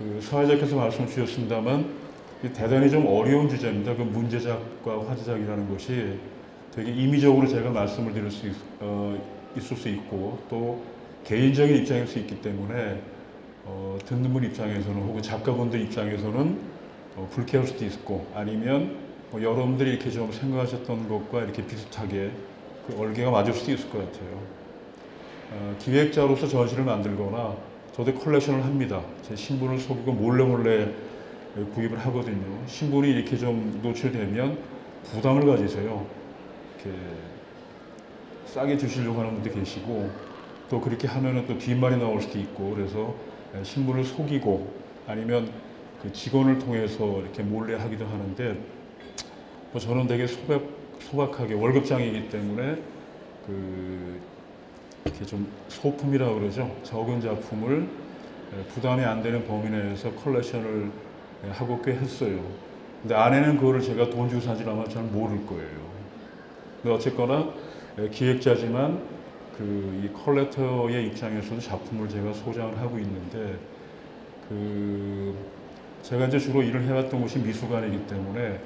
그 사회자께서 말씀 주셨습니다만 대단히 좀 어려운 주제입니다. 그 문제작과 화제작이라는 것이 되게 임의적으로 제가 말씀을 드릴 수 있을 수 있고 또 개인적인 입장일 수 있기 때문에 듣는 분 입장에서는 혹은 작가분들 입장에서는 불쾌할 수도 있고 아니면 여러분들이 이렇게 좀 생각하셨던 것과 이렇게 비슷하게 그 얼개가 맞을 수도 있을 것 같아요. 기획자로서 전시를 만들거나 저도 컬렉션을 합니다. 제 신분을 속이고 몰래 구입을 하거든요. 신분이 이렇게 좀 노출되면 부담을 가지세요. 이렇게 싸게 주시려고 하는 분도 계시고 또 그렇게 하면은 또 뒷말이 나올 수도 있고 그래서 신분을 속이고 아니면 그 직원을 통해서 이렇게 몰래 하기도 하는데 저는 되게 소박하게 월급장이기 때문에 이렇게 좀 소품이라고 그러죠. 적은 작품을 부담이 안 되는 범위 내에서 컬렉션을 하고 꽤 했어요. 근데 안에는 그거를 제가 돈 주고 사지 아마 잘 모를 거예요. 근데 어쨌거나 기획자지만 이 컬렉터의 입장에서도 작품을 제가 소장을 하고 있는데 제가 이제 주로 일을 해왔던 곳이 미술관이기 때문에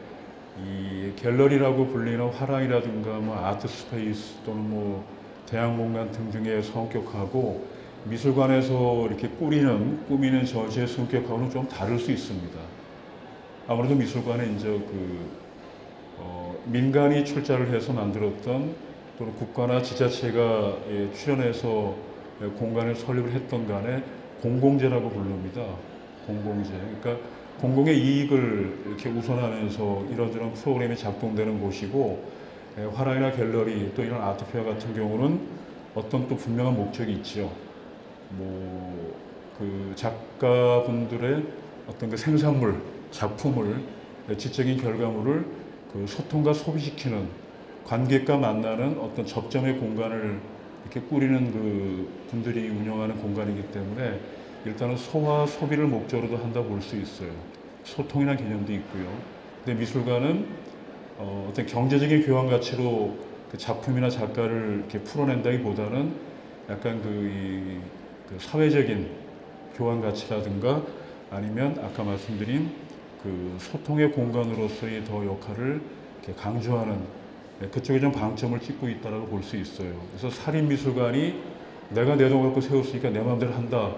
이 갤러리라고 불리는 화랑이라든가 뭐 아트 스페이스 또는 대형공간 등등의 성격하고 미술관에서 이렇게 꾸미는 전시의 성격하고는 좀 다를 수 있습니다. 아무래도 미술관에 이제 민간이 출자를 해서 만들었던 또는 국가나 지자체가 출연해서 공간을 설립을 했던 간에 공공재라고 부릅니다. 공공재. 그러니까 공공의 이익을 이렇게 우선하면서 이런저런 프로그램이 작동되는 곳이고 화랑이나 갤러리 또 이런 아트페어 같은 경우는 어떤 또 분명한 목적이 있죠. 그 작가분들의 어떤 그 생산물, 작품을 지적인 결과물을 소통과 소비시키는 관객과 만나는 어떤 접점의 공간을 이렇게 꾸리는 분들이 운영하는 공간이기 때문에 일단은 소와 소비를 목적으로도 한다고 볼 수 있어요. 소통이라는 개념도 있고요. 근데 미술관은 어떤 경제적인 교환 가치로 그 작품이나 작가를 이렇게 풀어낸다기보다는 약간 사회적인 교환 가치라든가 아니면 아까 말씀드린 소통의 공간으로서의 더 역할을 이렇게 강조하는 그쪽에 좀 방점을 찍고 있다라고 볼 수 있어요. 그래서 살인미술관이 내가 내 돈 갖고 세웠으니까 내 마음대로 한다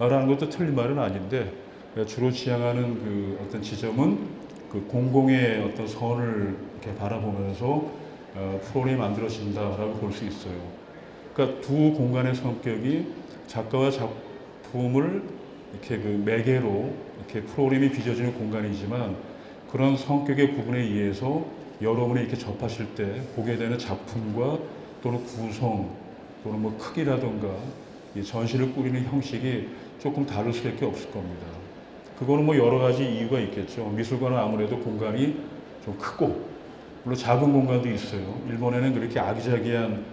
라는 것도 틀린 말은 아닌데 주로 지향하는 어떤 지점은 공공의 어떤 선을 이렇게 바라보면서 프로그램이 만들어진다라고 볼 수 있어요. 그러니까 두 공간의 성격이 작가와 작품을 이렇게 매개로 이렇게 프로그램이 빚어지는 공간이지만 그런 성격의 구분에 의해서 여러분이 이렇게 접하실 때 보게 되는 작품과 또는 구성 또는 크기라든가 이 전시를 꾸리는 형식이 조금 다를 수밖에 없을 겁니다. 그거는 여러 가지 이유가 있겠죠. 미술관은 아무래도 공간이 좀 크고 물론 작은 공간도 있어요. 일본에는 그렇게 아기자기한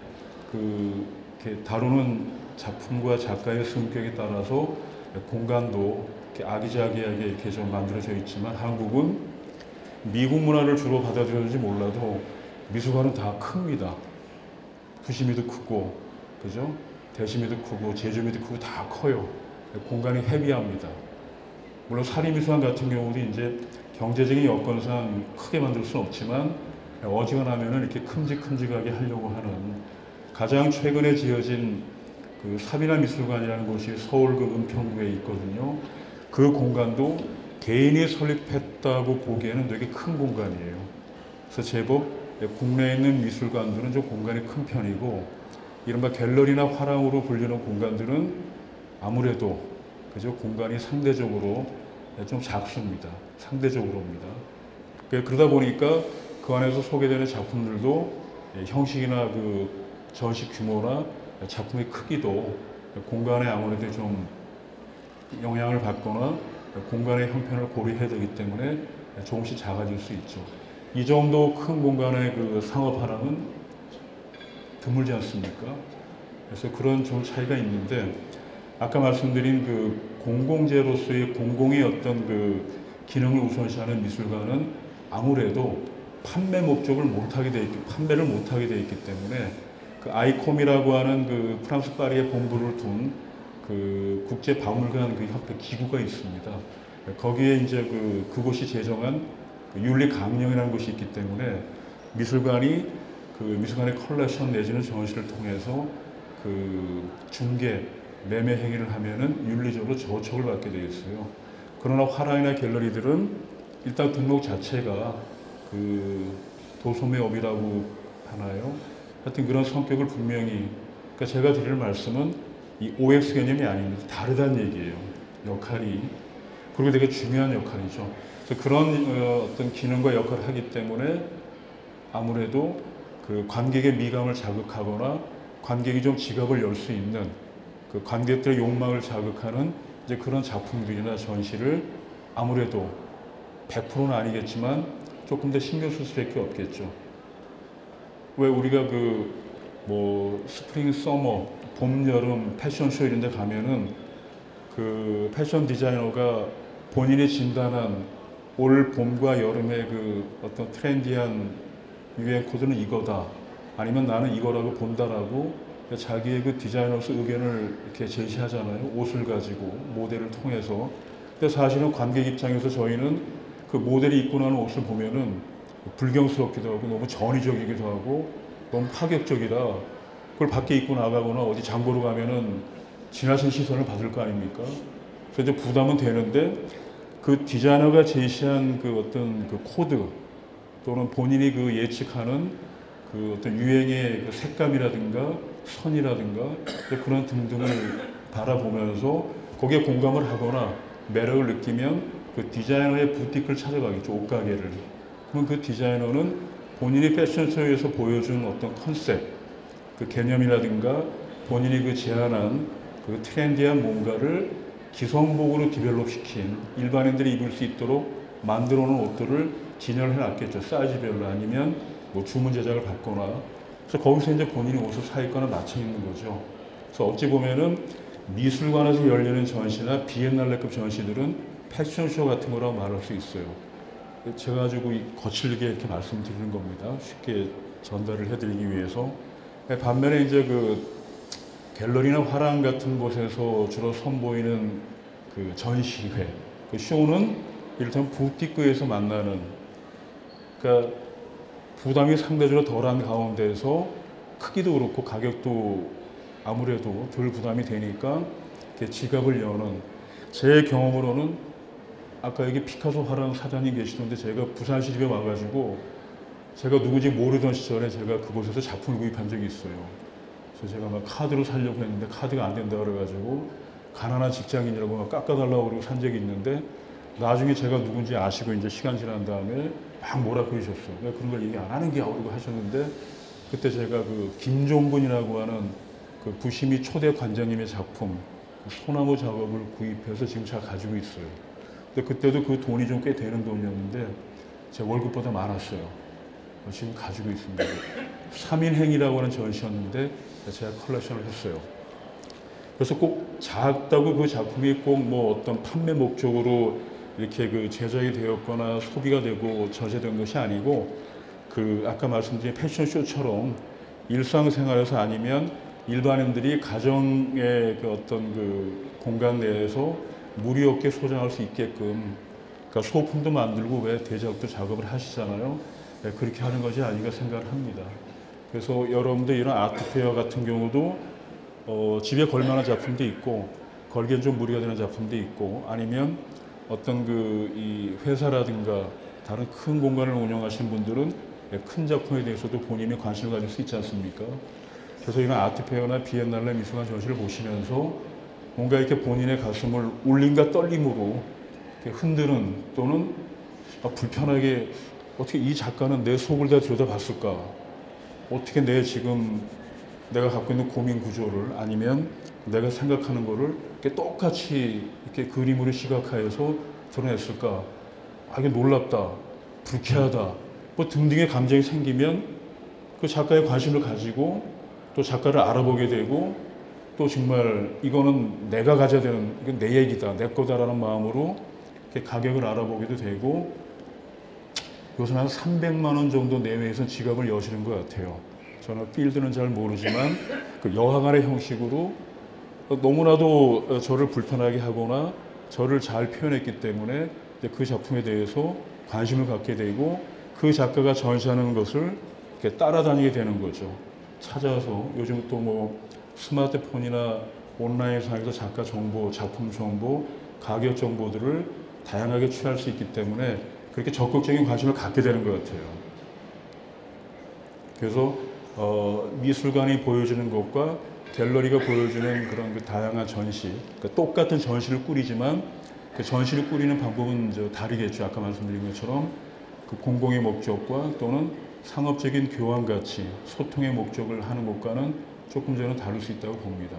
이렇게 다루는 작품과 작가의 성격에 따라서 공간도 이렇게 아기자기하게 이렇게 좀 만들어져 있지만 한국은 미국 문화를 주로 받아들였는지 몰라도 미술관은 다 큽니다. 부시미도 크고, 그죠? 대시미도 크고, 제주미도 크고 다 커요. 공간이 헤비합니다. 물론 사립미술관 같은 경우도 이제 경제적인 여건상 크게 만들 수는 없지만 어지간하면은 이렇게 큼직큼직하게 하려고 하는 가장 최근에 지어진 사비나 미술관이라는 곳이 서울 은평구에 있거든요. 그 공간도 개인이 설립했다고 보기에는 되게 큰 공간이에요. 그래서 제법 국내에 있는 미술관들은 좀 공간이 큰 편이고 이른바 갤러리나 화랑으로 불리는 공간들은 아무래도 그죠? 공간이 상대적으로 좀 작습니다. 상대적으로입니다. 그러다 보니까 그 안에서 소개되는 작품들도 형식이나 전시 규모나 작품의 크기도 공간에 아무래도 좀 영향을 받거나 공간의 형편을 고려해야 되기 때문에 조금씩 작아질 수 있죠. 이 정도 큰 공간의 상업 화랑은 드물지 않습니까? 그래서 그런 좀 차이가 있는데 아까 말씀드린 공공재로서의 공공의 어떤 기능을 우선시하는 미술관은 아무래도 판매를 못하게 돼 있기 때문에 아이콤이라고 하는 프랑스 파리에 본부를 둔 그 국제박물관 그 협회 기구가 있습니다. 거기에 이제 그곳이 제정한 그 윤리 강령이라는 것이 있기 때문에 미술관이 그 미술관의 컬렉션 내지는 전시를 통해서 그 중개, 매매 행위를 하면은 윤리적으로 저촉을 받게 되어 있어요. 그러나 화랑이나 갤러리들은 일단 등록 자체가 그 도소매업이라고 하나요? 하여튼 그런 성격을 분명히, 그러니까 제가 드릴 말씀은 이 OX 개념이 아닙니다. 다르다는 얘기예요. 역할이. 그리고 되게 중요한 역할이죠. 그래서 그런 어떤 기능과 역할을 하기 때문에 아무래도 그 관객의 미감을 자극하거나 관객이 좀 지갑을 열 수 있는 그 관객들의 욕망을 자극하는 이제 그런 작품들이나 전시를 아무래도 100%는 아니겠지만 조금 더 신경 쓸 수밖에 없겠죠. 왜 우리가 그 뭐 스프링, 서머, 봄, 여름 패션쇼 이런 데 가면은 그 패션 디자이너가 본인이 진단한 올 봄과 여름의 그 어떤 트렌디한 유행 코드는 이거다. 아니면 나는 이거라고 본다라고 자기의 그 디자이너로서 의견을 이렇게 제시하잖아요. 옷을 가지고 모델을 통해서. 근데 사실은 관객 입장에서 저희는 그 모델이 입고 나는 옷을 보면은 불경스럽기도 하고 너무 전위적이기도 하고 너무 파격적이라 그걸 밖에 입고 나가거나 어디 장 보러 가면은 지나친 시선을 받을 거 아닙니까? 그래서 이제 부담은 되는데 그 디자이너가 제시한 그 어떤 그 코드 또는 본인이 그 예측하는 그 어떤 유행의 그 색감이라든가 선이라든가 그런 등등을 바라보면서 거기에 공감을 하거나 매력을 느끼면 그 디자이너의 부티크를 찾아가겠죠. 옷가게를. 그러면 그 디자이너는 본인이 패션쇼에서 보여준 어떤 컨셉, 그 개념이라든가 본인이 그 제안한 그 트렌디한 뭔가를 기성복으로 디벨롭 시킨 일반인들이 입을 수 있도록 만들어 놓은 옷들을 진열해 놨겠죠. 사이즈별로 아니면 뭐 주문 제작을 받거나. 그래서 거기서 이제 본인이 옷을 사 입거나 맞춰 입는 거죠. 그래서 어찌 보면은 미술관에서 열리는 전시나 비엔날레급 전시들은 패션쇼 같은 거라고 말할 수 있어요. 제가 가지고 거칠게 이렇게 말씀드리는 겁니다. 쉽게 전달을 해드리기 위해서. 반면에 이제 그 갤러리나 화廊 같은 곳에서 주로 선보이는 그 전시회, 그 쇼는 이를테면 부티크에서 만나는, 그러니까 부담이 상대적으로 덜한 가운데서 크기도 그렇고 가격도 아무래도 덜 부담이 되니까 이렇게 지갑을 여는, 제 경험으로는 아까 여기 피카소 화廊 사장님 계시던데 제가 부산시 집에 와가지고 제가 누군지 모르던 시절에 제가 그곳에서 작품을 구입한 적이 있어요. 그래서 제가 막 카드로 살려고 했는데 카드가 안 된다 그래가지고 가난한 직장인이라고 막 깎아달라고 그러고 산 적이 있는데 나중에 제가 누군지 아시고 이제 시간 지난 다음에 막 뭐라 그러셨어요. 왜 그런 걸 얘기 안 하는 게 아우라고 하셨는데 그때 제가 그 김종근이라고 하는 그 부시미 초대 관장님의 작품 소나무 작업을 구입해서 지금 제가 가지고 있어요. 근데 그때도 그 돈이 좀 꽤 되는 돈이었는데 제 월급보다 많았어요. 지금 가지고 있습니다. 3인행이라고 하는 전시였는데 제가 컬렉션을 했어요. 그래서 꼭 작다고 그 작품이 꼭 뭐 어떤 판매 목적으로 이렇게 그 제작이 되었거나 소비가 되고 저재된 것이 아니고 그 아까 말씀드린 패션쇼처럼 일상생활에서 아니면 일반인들이 가정의 그 어떤 그 공간 내에서 무리 없게 소장할 수 있게끔, 그러니까 소품도 만들고 왜 대작도 작업을 하시잖아요. 네, 그렇게 하는 것이 아닌가 생각을 합니다. 그래서 여러분들 이런 아트페어 같은 경우도 집에 걸만한 작품도 있고 걸기엔 좀 무리가 되는 작품도 있고 아니면 어떤 그 이 회사라든가 다른 큰 공간을 운영하시는 분들은 큰 작품에 대해서도 본인이 관심을 가질 수 있지 않습니까? 그래서 이런 아트페어나 비엔날레 미술관 전시를 보시면서 뭔가 이렇게 본인의 가슴을 울림과 떨림으로 이렇게 흔드는 또는 불편하게 어떻게 이 작가는 내 속을 다 들여다봤을까? 어떻게 내 지금 내가 갖고 있는 고민 구조를 아니면 내가 생각하는 거를 이렇게 똑같이 이렇게 그림으로 시각화해서 드러냈을까? 이게 놀랍다, 불쾌하다, 뭐 등등의 감정이 생기면 그 작가의 관심을 가지고 또 작가를 알아보게 되고 또 정말 이거는 내가 가져야 되는, 이건 내 얘기다, 내 거다라는 마음으로 이렇게 가격을 알아보기도 되고 요새는 한 300만 원 정도 내외에서 지갑을 여시는 것 같아요. 저는 필드는 잘 모르지만 그 여하간의 형식으로 너무나도 저를 불편하게 하거나 저를 잘 표현했기 때문에 그 작품에 대해서 관심을 갖게 되고 그 작가가 전시하는 것을 이렇게 따라다니게 되는 거죠. 찾아서 요즘 또 뭐 스마트폰이나 온라인상에서 작가 정보, 작품 정보, 가격 정보들을 다양하게 취할 수 있기 때문에 그렇게 적극적인 관심을 갖게 되는 것 같아요. 그래서 미술관이 보여주는 것과 갤러리가 보여주는 그런 그 다양한 전시, 그러니까 똑같은 전시를 꾸리지만 그 전시를 꾸리는 방법은 다르겠죠. 아까 말씀드린 것처럼 그 공공의 목적과 또는 상업적인 교환 가치, 소통의 목적을 하는 것과는 조금 저는 다를 수 있다고 봅니다.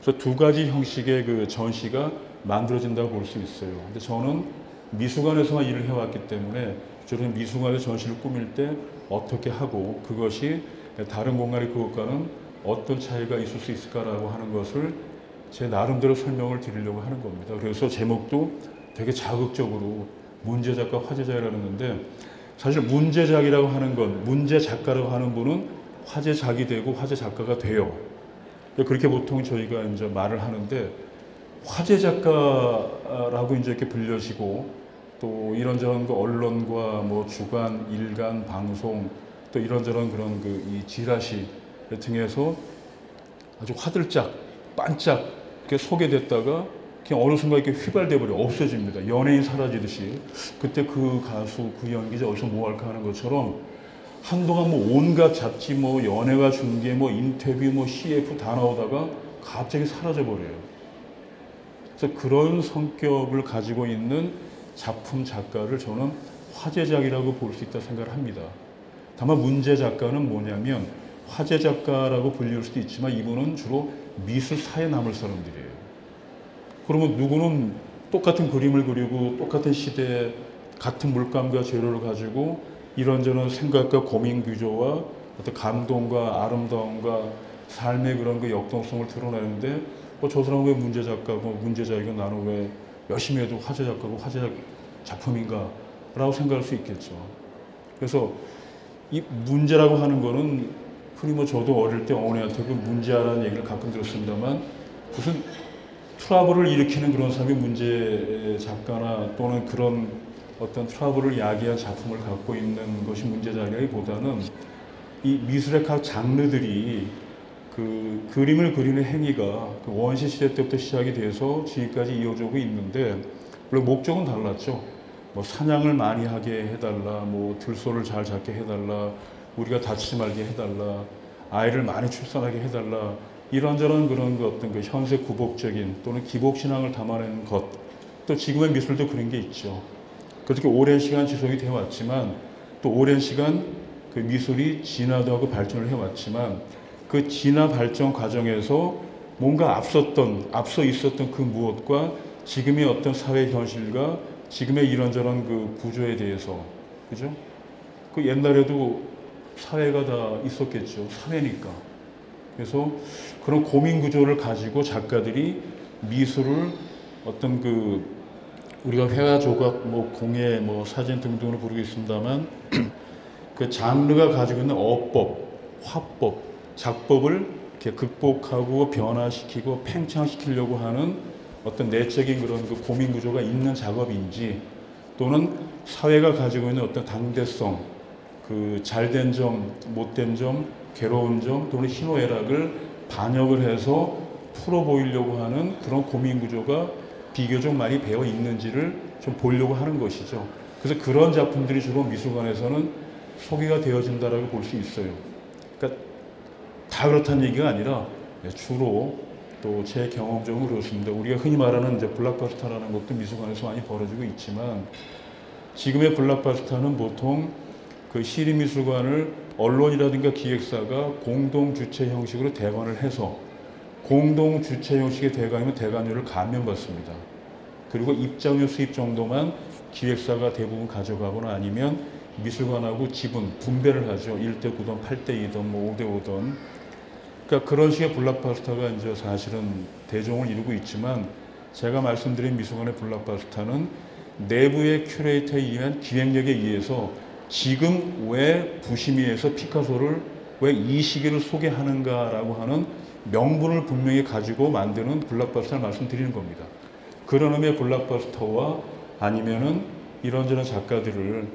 그래서 두 가지 형식의 그 전시가 만들어진다고 볼 수 있어요. 근데 저는 미술관에서만 일을 해왔기 때문에 저는 미술관의 전시를 꾸밀 때 어떻게 하고 그것이 다른 공간의 그것과는 어떤 차이가 있을 수 있을까라고 하는 것을 제 나름대로 설명을 드리려고 하는 겁니다. 그래서 제목도 되게 자극적으로 문제작가, 화제작이라고 하는데 사실 문제작이라고 하는 건 문제작가라고 하는 분은 화제작이 되고 화제작가가 돼요. 그렇게 보통 저희가 이제 말을 하는데 화제작가라고 이제 이렇게 불려지고 또 이런저런 그 언론과 뭐 주간, 일간, 방송 또 이런저런 그런 그 이 지라시 등에서 아주 화들짝, 반짝 이렇게 소개됐다가 그냥 어느 순간 이렇게 휘발돼 버려 없어집니다. 연예인 사라지듯이 그때 그 가수, 그 연기자 어디서 뭐 할까 하는 것처럼 한동안 뭐 온갖 잡지, 뭐 연예가 중계, 뭐 인터뷰, 뭐 CF 다 나오다가 갑자기 사라져 버려요. 그래서 그런 성격을 가지고 있는 작품 작가를 저는 화제작이라고 볼 수 있다 생각을 합니다. 다만 문제 작가는 뭐냐면 화제 작가라고 불릴 수도 있지만 이분은 주로 미술사에 남을 사람들이에요. 그러면 누구는 똑같은 그림을 그리고 똑같은 시대에 같은 물감과 재료를 가지고 이런저런 생각과 고민 규조와 어떤 감동과 아름다움과 삶의 그런 그 역동성을 드러내는데 저 사람은 왜 문제 작가고 문제작이고 나는 왜 열심히 해도 화제 작가고 화제 작품인가 라고 생각할 수 있겠죠. 그래서 이 문제라고 하는 거는 흔히 뭐 저도 어릴 때 어머니한테 그 문제라는 얘기를 가끔 들었습니다만 무슨 트러블을 일으키는 그런 사람이 문제 작가나 또는 그런 어떤 트러블을 야기한 작품을 갖고 있는 것이 문제작이라기보다는 이 미술의 각 장르들이 그 그림을 그리는 행위가 그 원시 시대 때부터 시작이 돼서 지금까지 이어지고 있는데 물론 목적은 달랐죠. 뭐 사냥을 많이 하게 해달라, 뭐 들소를 잘 잡게 해달라, 우리가 다치지 말게 해달라, 아이를 많이 출산하게 해달라, 이런저런 그런 그 어떤 그 현세 구복적인 또는 기복 신앙을 담아낸 것, 또 지금의 미술도 그런 게 있죠. 그렇게 오랜 시간 지속이 되어 왔지만 또 오랜 시간 그 미술이 진화도 하고 발전을 해왔지만 그 진화 발전 과정에서 뭔가 앞서 있었던 그 무엇과 지금의 어떤 사회 현실과 지금의 이런저런 그 구조에 대해서, 그죠? 그 옛날에도 사회가 다 있었겠죠. 사회니까. 그래서 그런 고민 구조를 가지고 작가들이 미술을 어떤 그 우리가 회화 조각, 뭐 공예, 뭐 사진 등등으로 부르고 있습니다만 그 장르가 가지고 있는 어법, 화법, 작법을 이렇게 극복하고 변화시키고 팽창시키려고 하는 어떤 내적인 그런 그 고민 구조가 있는 작업인지 또는 사회가 가지고 있는 어떤 당대성, 그 잘된 점, 못된 점, 괴로운 점 또는 희노애락을 반영을 해서 풀어 보이려고 하는 그런 고민 구조가 비교적 많이 배어 있는지를 좀 보려고 하는 것이죠. 그래서 그런 작품들이 주로 미술관에서는 소개가 되어진다라고 볼 수 있어요. 그러니까 다 그렇다는 얘기가 아니라 주로 또 제 경험적으로 그렇습니다. 우리가 흔히 말하는 이제 블록버스터라는 것도 미술관에서 많이 벌어지고 있지만 지금의 블록버스터는 보통 그 시립미술관을 언론이라든가 기획사가 공동 주최 형식으로 대관을 해서 공동 주최 형식의 대관이면 대관료를 감면받습니다. 그리고 입장료 수입 정도만 기획사가 대부분 가져가거나 아니면 미술관하고 지분 분배를 하죠. 1대 9든 8대 2든 뭐 5대 5든. 그러니까 그런 식의 블록버스터가 이제 사실은 대종을 이루고 있지만 제가 말씀드린 미술관의 블록버스터는 내부의 큐레이터에 의한 기획력에 의해서 지금 왜 부심이에서 피카소를 왜 이 시기를 소개하는가라고 하는 명분을 분명히 가지고 만드는 블록버스터를 말씀드리는 겁니다. 그런 의미의 블록버스터와 아니면은 이런저런 작가들을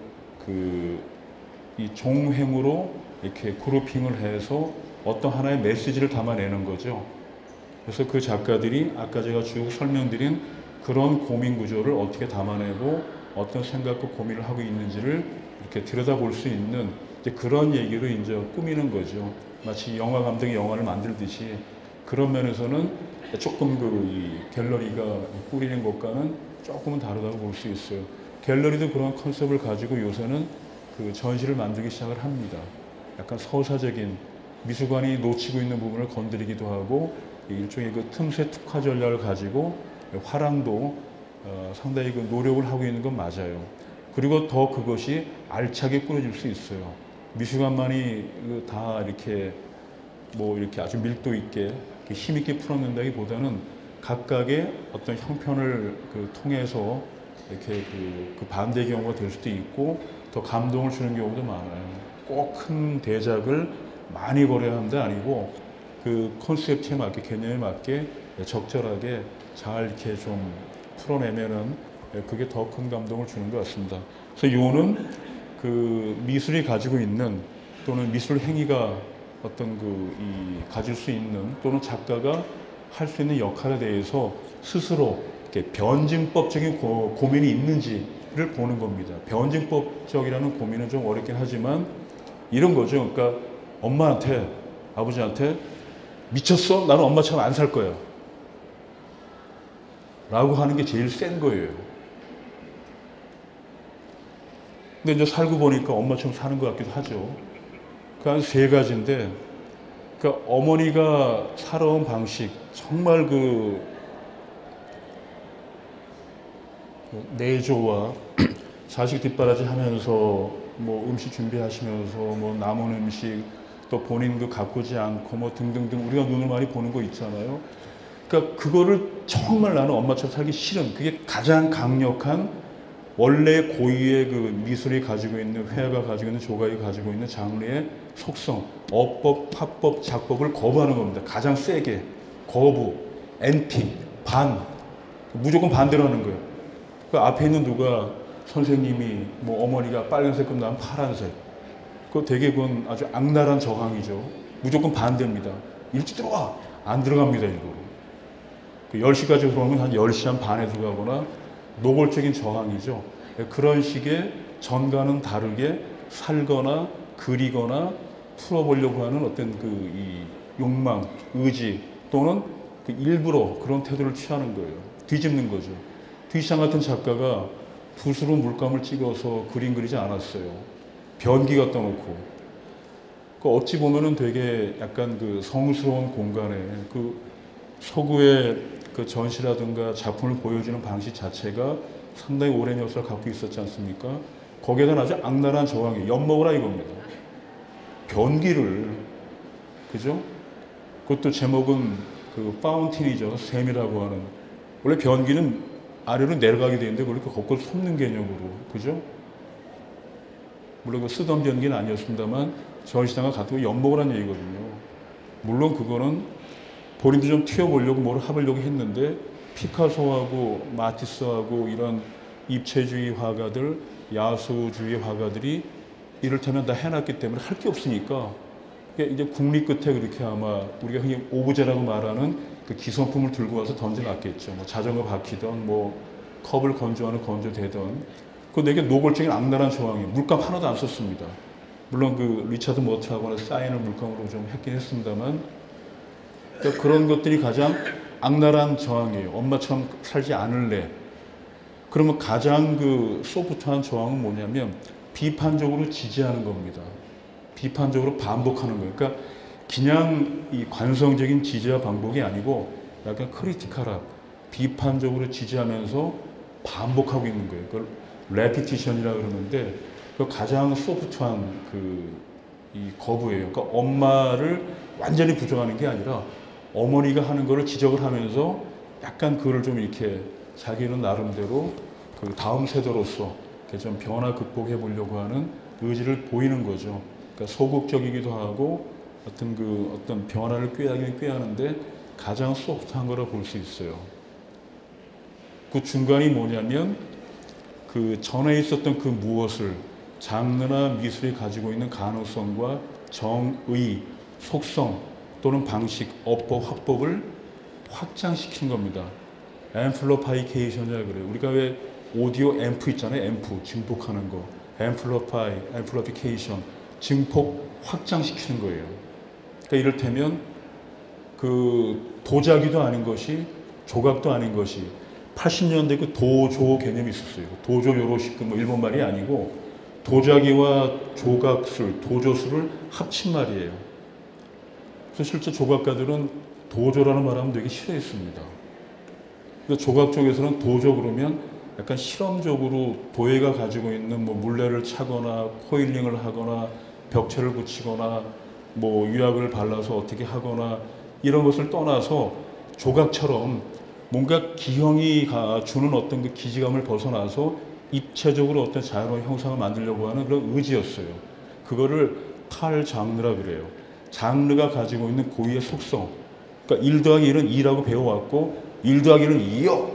이 종횡으로 이렇게 그룹핑을 해서 어떤 하나의 메시지를 담아내는 거죠. 그래서 그 작가들이 아까 제가 쭉 설명드린 그런 고민 구조를 어떻게 담아내고 어떤 생각과 고민을 하고 있는지를 이렇게 들여다볼 수 있는 이제 그런 얘기로 이제 꾸미는 거죠. 마치 영화 감독이 영화를 만들듯이 그런 면에서는 조금 이 갤러리가 꾸리는 것과는 조금은 다르다고 볼 수 있어요. 갤러리도 그런 컨셉을 가지고 요새는 그 전시를 만들기 시작을 합니다. 약간 서사적인 미술관이 놓치고 있는 부분을 건드리기도 하고 일종의 그 틈새 특화 전략을 가지고 화랑도 상당히 그 노력을 하고 있는 건 맞아요. 그리고 더 그것이 알차게 꾸려질 수 있어요. 미술관만이 다 이렇게 이렇게 아주 밀도 있게 힘 있게 풀어낸다기보다는 각각의 어떤 형편을 통해서 이렇게 그 반대 경우가 될 수도 있고 더 감동을 주는 경우도 많아요. 꼭 큰 대작을 많이 거려야 하는 데 아니고 그 컨셉트에 맞게 개념에 맞게 적절하게 잘 이렇게 좀 풀어내면은 그게 더 큰 감동을 주는 것 같습니다. 그래서 요는 그 미술이 가지고 있는 또는 미술 행위가 어떤 가질 수 있는 또는 작가가 할 수 있는 역할에 대해서 스스로 이렇게 변증법적인 고민이 있는지를 보는 겁니다. 변증법적이라는 고민은 좀 어렵긴 하지만 이런 거죠. 그러니까 엄마한테 아버지한테 미쳤어? 나는 엄마처럼 안 살 거야. 라고 하는 게 제일 센 거예요. 근데 이제 살고 보니까 엄마처럼 사는 것 같기도 하죠. 그러니까 세 가지인데, 그러니까 어머니가 살아온 방식, 정말 내조와 자식 뒷바라지 하면서 음식 준비하시면서 남은 음식 또 본인 가꾸지 않고 등등등 우리가 눈을 많이 보는 거 있잖아요. 그러니까 그거를 정말 나는 엄마처럼 살기 싫은 그게 가장 강력한 원래 고유의 미술이 가지고 있는 회화가 가지고 있는 조각이 가지고 있는 장르의 속성, 어법, 화법, 작법을 거부하는 겁니다. 가장 세게 거부, 엔티, 반, 무조건 반대로 하는 거예요. 그 앞에 있는 누가 선생님이 어머니가 빨간색 끝나면 파란색. 그거 되게 그건 아주 악랄한 저항이죠. 무조건 반대입니다. 일찍 들어와! 안 들어갑니다, 일부러. 10시까지 들어오면 한 10시 한 반에 들어가거나 노골적인 저항이죠. 그런 식의 전과는 다르게 살거나 그리거나 풀어보려고 하는 어떤 이 욕망, 의지 또는 일부러 그런 태도를 취하는 거예요. 뒤집는 거죠. 뒤시장 같은 작가가 붓으로 물감을 찍어서 그림 그리지 않았어요. 변기 갖다 놓고. 어찌 보면은 되게 약간 성스러운 공간에 서구의 전시라든가 작품을 보여주는 방식 자체가 상당히 오랜 역사를 갖고 있었지 않습니까? 거기에다 아주 악랄한 저항이 엿먹으라 이겁니다. 변기를, 그죠? 그것도 제목은 파운틴이죠. 샘이라고 하는. 원래 변기는 아래로 내려가게 되는데 그렇게 거꾸로 솟는 개념으로, 그죠? 물론 쓰던 변기는 아니었습니다만 전시장과 같은 엿먹으라는 얘기거든요. 물론 그거는 본인도 좀 튀어보려고 뭘 해보려고 했는데 피카소하고 마티스하고 이런 입체주의 화가들, 야수주의 화가들이 이를테면 다 해놨기 때문에 할 게 없으니까 이제 국립 끝에 그렇게 아마 우리가 흔히 오브제라고 말하는 기성품을 들고 와서 던져놨겠죠. 자전거 바퀴든 컵을 건조하는 건조대든. 되게 노골적인 악랄한 저항이에요. 물감 하나도 안 썼습니다. 물론 리차드 모트하고는 사인을 물감으로 좀 했긴 했습니다만 그러니까 그런 것들이 가장 악랄한 저항이에요. 엄마처럼 살지 않을래. 그러면 가장 소프트한 저항은 뭐냐면 비판적으로 지지하는 겁니다. 비판적으로 반복하는 거예요. 그러니까 그냥 이 관성적인 지지와 반복이 아니고 약간 크리티컬한 비판적으로 지지하면서 반복하고 있는 거예요. 그걸 레피티션이라고 그러는데 그 가장 소프트한 이 거부예요. 그러니까 엄마를 완전히 부정하는 게 아니라 어머니가 하는 거를 지적을 하면서 약간 그걸 좀 이렇게 자기는 나름대로 다음 세대로서 좀 변화 극복해 보려고 하는 의지를 보이는 거죠. 그러니까 소극적이기도 하고 어떤 변화를 꾀하긴 꾀하는데 가장 소프트한 거라 볼 수 있어요. 그 중간이 뭐냐면 그 전에 있었던 그 무엇을 장르나 미술이 가지고 있는 가능성과 정의, 속성 또는 방식, 어법, 화법을 확장시킨 겁니다. 앰플리파이케이션이라고 그래요. 우리가 왜 오디오 앰프 있잖아요. 앰프, 증폭하는 거. 앰플리파이케이션, 증폭, 확장시키는 거예요. 그러니까 이를테면 그 도자기도 아닌 것이 조각도 아닌 것이 80년대 그 도조 개념이 있었어요. 도조 요로시크 뭐 일본 말이 아니고 도자기와 조각술, 도조술을 합친 말이에요. 그래서 실제 조각가들은 도조라는 말하면 되게 싫어했습니다. 그래서 조각 쪽에서는 도조 그러면 약간 실험적으로 도예가 가지고 있는 뭐 물레를 차거나 코일링을 하거나 벽체를 붙이거나 뭐 유약을 발라서 어떻게 하거나 이런 것을 떠나서 조각처럼 뭔가 기형이 주는 어떤 그 기지감을 벗어나서 입체적으로 어떤 자연의 형상을 만들려고 하는 그런 의지였어요. 그거를 탈장르라 그래요. 장르가 가지고 있는 고유의 속성. 그러니까 1 더하기 1은 2라고 배워왔고 1 더하기 1은 2요.